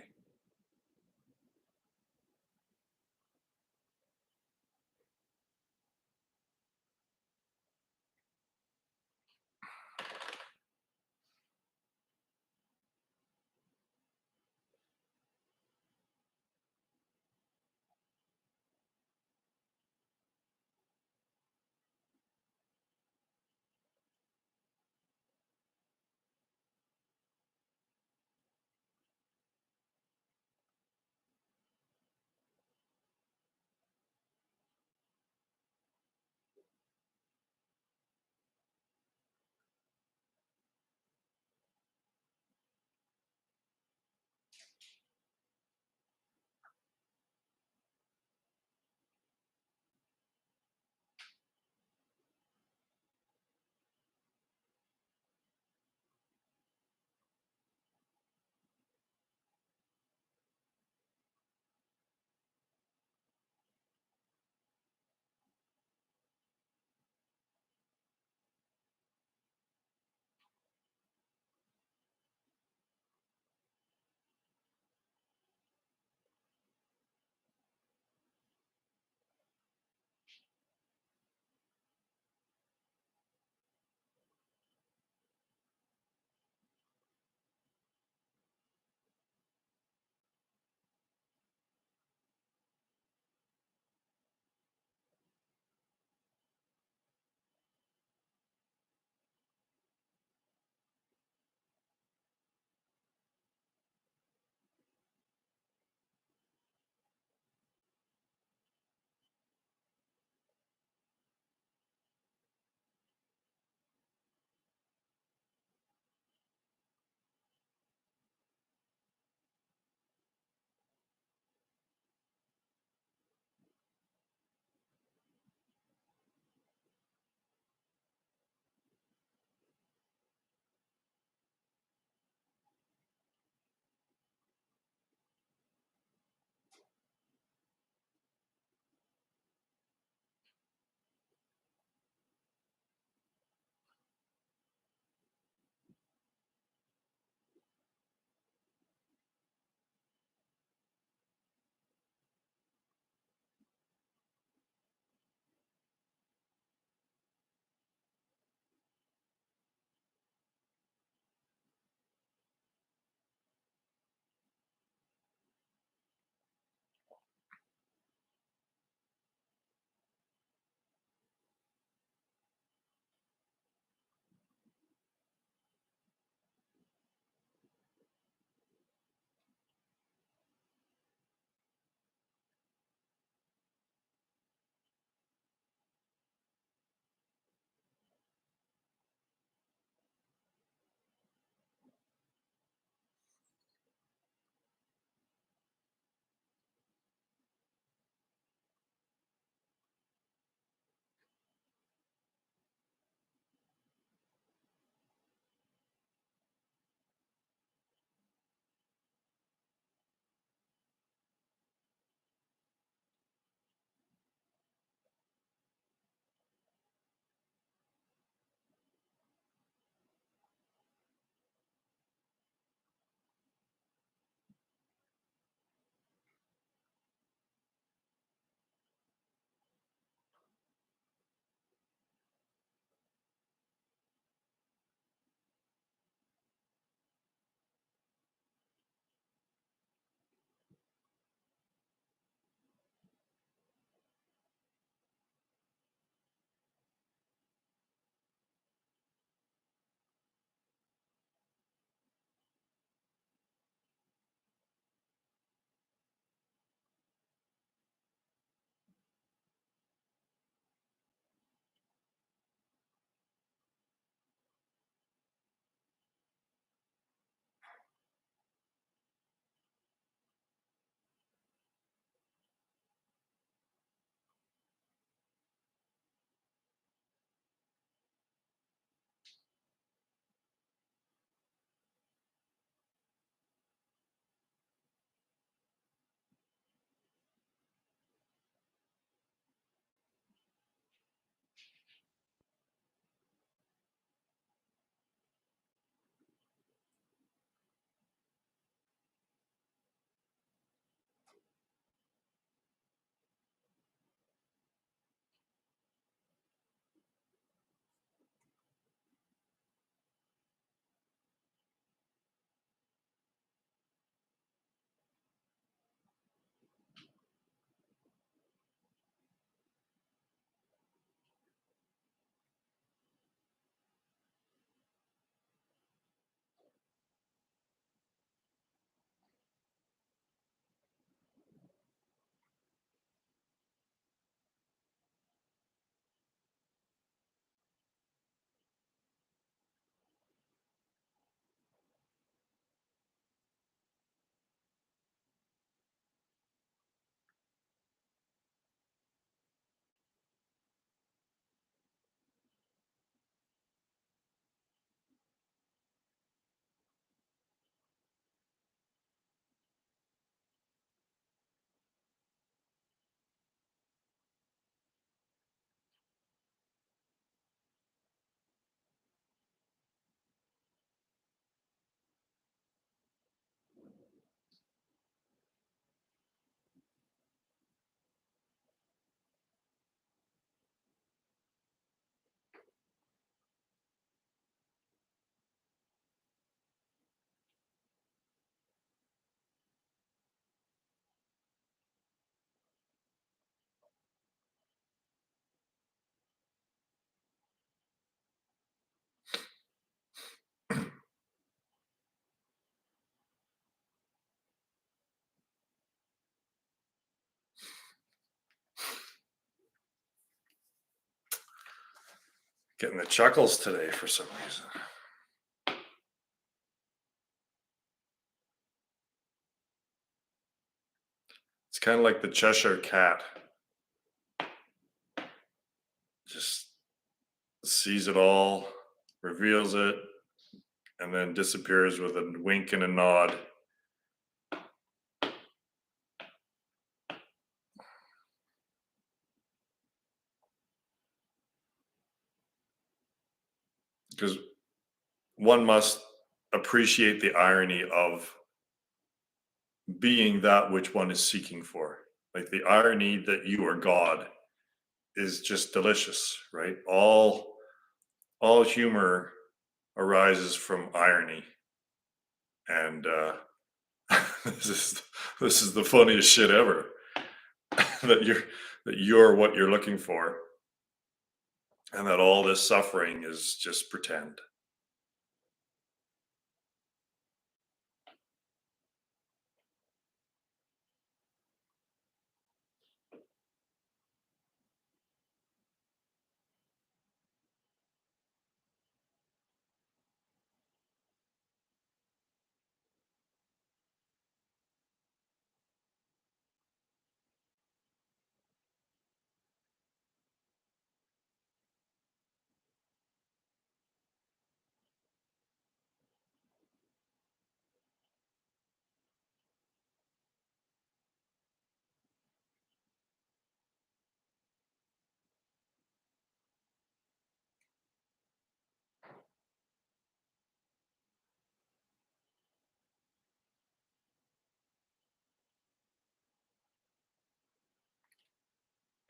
Getting the chuckles today for some reason. It's kind of like the Cheshire cat. Just sees it all, reveals it, and then disappears with a wink and a nod. Because one must appreciate the irony of being that which one is seeking for. Like the irony that you are God is just delicious, right? All humor arises from irony, and this is the funniest shit ever. that you're what you're looking for, and that all this suffering is just pretend.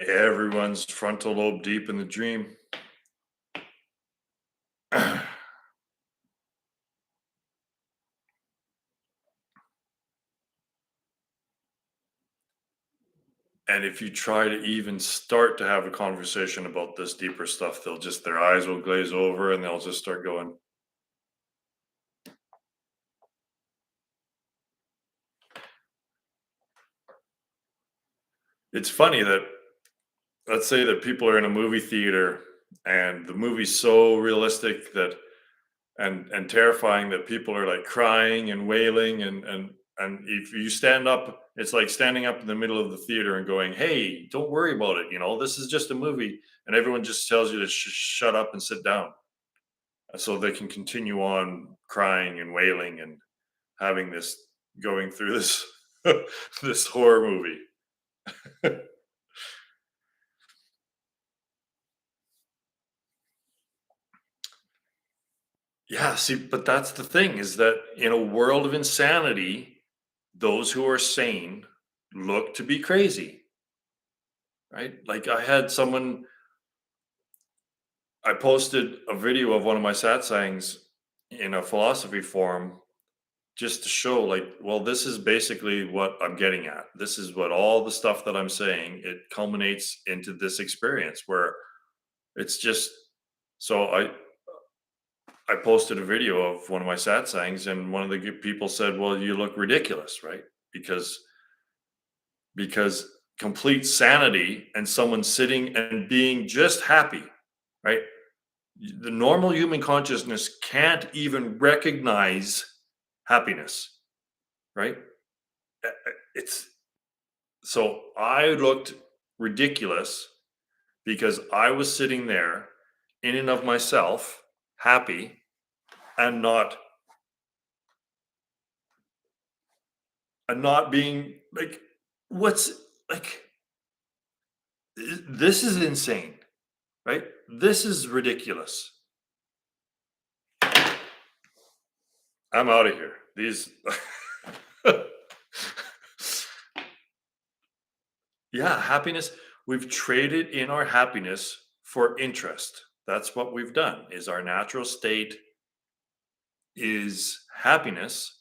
Everyone's frontal lobe deep in the dream. And if you try to even start to have a conversation about this deeper stuff, their eyes will glaze over and they'll just start going. It's funny that, let's say that people are in a movie theater and the movie's so realistic that and terrifying that people are like crying and wailing, and if you stand up, it's like standing up in the middle of the theater and going, hey, don't worry about it, this is just a movie, and everyone just tells you to shut up and sit down so they can continue on crying and wailing and having this, going through this this horror movie. Yeah, see, but that's the thing, is that in a world of insanity, those who are sane look to be crazy, right? Like I posted a video of one of my satsangs in a philosophy forum just to show, like, well, this is basically what I'm getting at. This is what all the stuff that I'm saying, it culminates into this experience where it's just, so I posted a video of one of my satsangs, and one of the people said, "Well, you look ridiculous, right? Because complete sanity and someone sitting and being just happy, right? The normal human consciousness can't even recognize happiness, right? It's so I looked ridiculous because I was sitting there in and of myself, happy and not being like, what's like, this is insane, right? This is ridiculous. I'm out of here. These yeah, happiness, we've traded in our happiness for interest. That's what we've done. Is our natural state is happiness,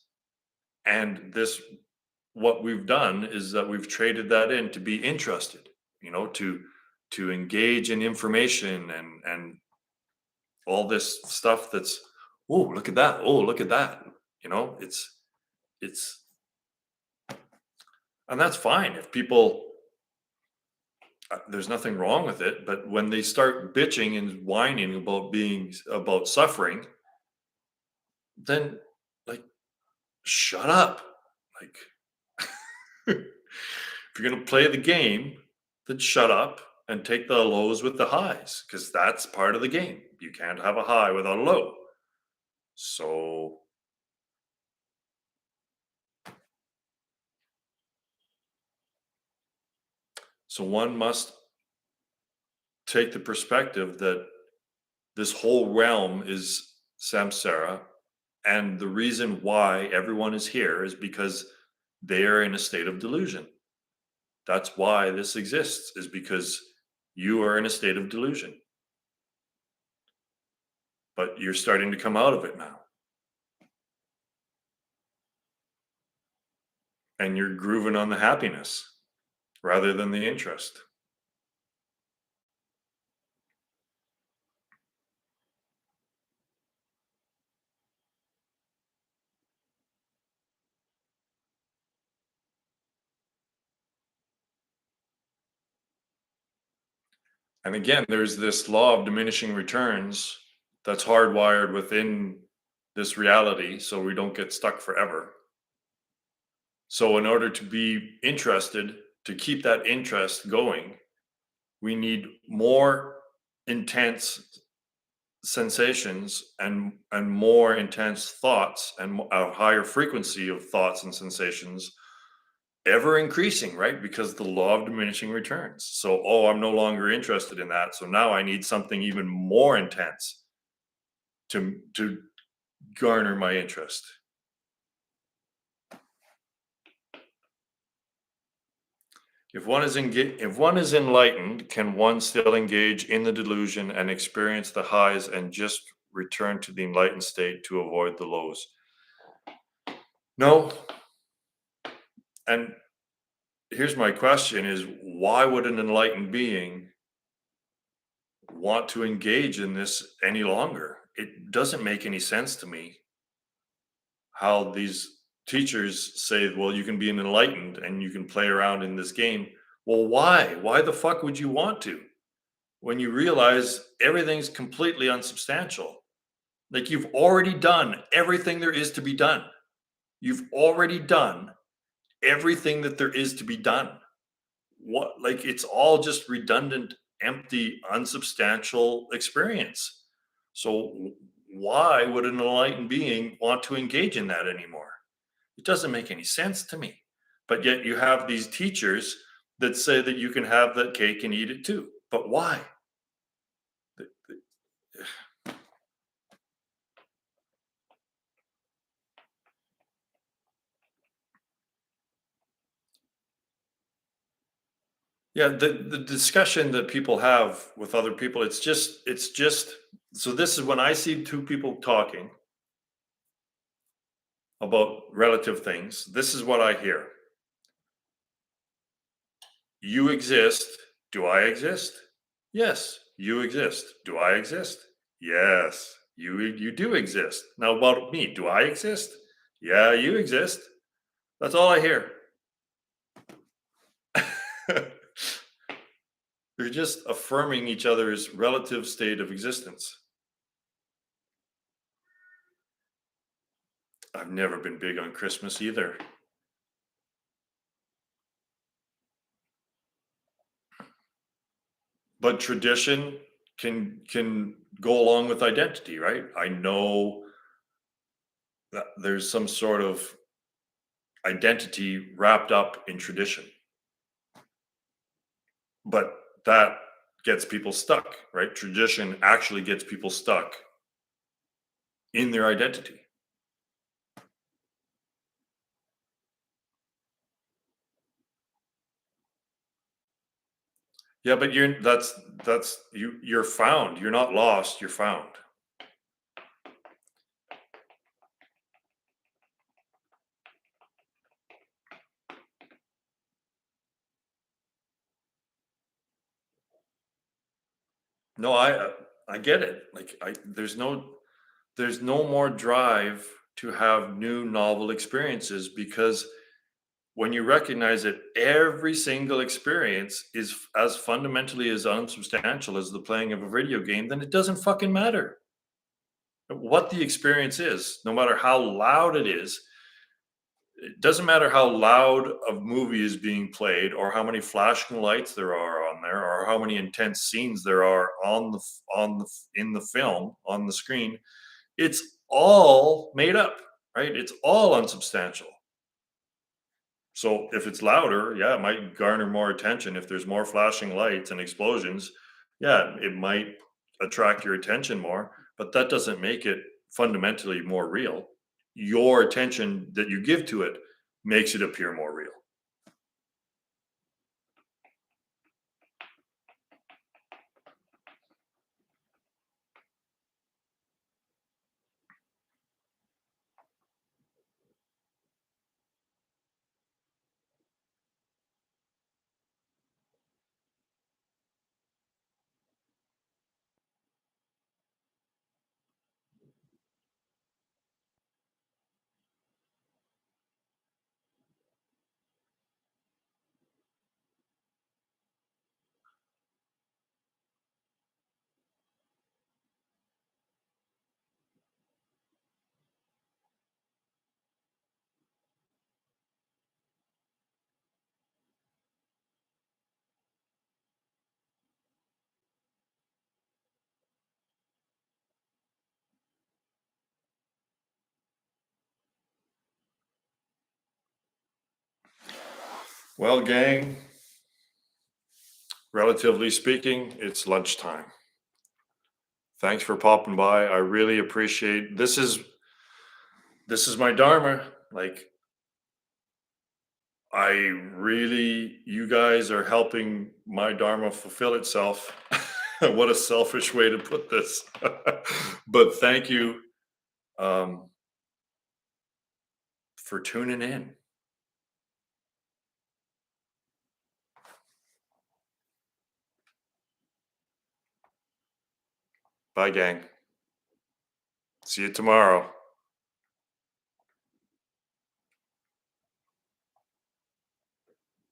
and this, what we've done is that we've traded that in to be interested, to engage in information and all this stuff that's, oh, look at that, oh, look at that, it's and that's fine if people, there's nothing wrong with it, but when they start bitching and whining about suffering, then, like, shut up. Like, if you're gonna play the game, then shut up and take the lows with the highs, because that's part of the game. You can't have a high without a low. So one must take the perspective that this whole realm is samsara, and the reason why everyone is here is because they are in a state of delusion. That's why this exists, is because you are in a state of delusion. But you're starting to come out of it now. And you're grooving on the happiness rather than the interest. And again, there's this law of diminishing returns that's hardwired within this reality so we don't get stuck forever. So, in order to be interested, to keep that interest going, we need more intense sensations and more intense thoughts and a higher frequency of thoughts and sensations, ever increasing, right? Because the law of diminishing returns. So, oh, I'm no longer interested in that, so now I need something even more intense to garner my interest. If one is enlightened, can one still engage in the delusion and experience the highs and just return to the enlightened state to avoid the lows? No. And here's my question: is why would an enlightened being want to engage in this any longer? It doesn't make any sense to me how these teachers say, well, you can be an enlightened and you can play around in this game. Well, why? Why the fuck would you want to? When you realize everything's completely unsubstantial. Like, you've already done everything there is to be done. You've already done everything that there is to be done. What, like, it's all just redundant, empty, unsubstantial experience. So why would an enlightened being want to engage in that anymore? It doesn't make any sense to me. But yet you have these teachers that say that you can have that cake and eat it too. But why? Yeah, the discussion that people have with other people, it's just so this is when I see two people talking about relative things, this is what I hear. You exist. Do I exist? Yes, you exist. Do I exist? Yes, you do exist. Now about me, do I exist? Yeah, you exist. That's all I hear. They're just affirming each other's relative state of existence. I've never been big on Christmas either. But tradition can go along with identity, right? I know that there's some sort of identity wrapped up in tradition, but that gets people stuck, right? Tradition actually gets people stuck in their identity. Yeah, but you're found. You're not lost, you're found. No, I get it. Like, there's no more drive to have new novel experiences because when you recognize that every single experience is as fundamentally as unsubstantial as the playing of a video game, then it doesn't fucking matter what the experience is, no matter how loud it is. It doesn't matter how loud a movie is being played or how many flashing lights there are on there or how many intense scenes there are in the film on the screen. It's all made up, right? It's all unsubstantial. So if it's louder, yeah, it might garner more attention. If there's more flashing lights and explosions, yeah, it might attract your attention more, but that doesn't make it fundamentally more real. Your attention that you give to it makes it appear more real. Well, gang, relatively speaking, it's lunchtime. Thanks for popping by. I really appreciate this is my dharma. Like you guys are helping my dharma fulfill itself. What a selfish way to put this. But thank you um, for tuning in. Bye, gang. See you tomorrow.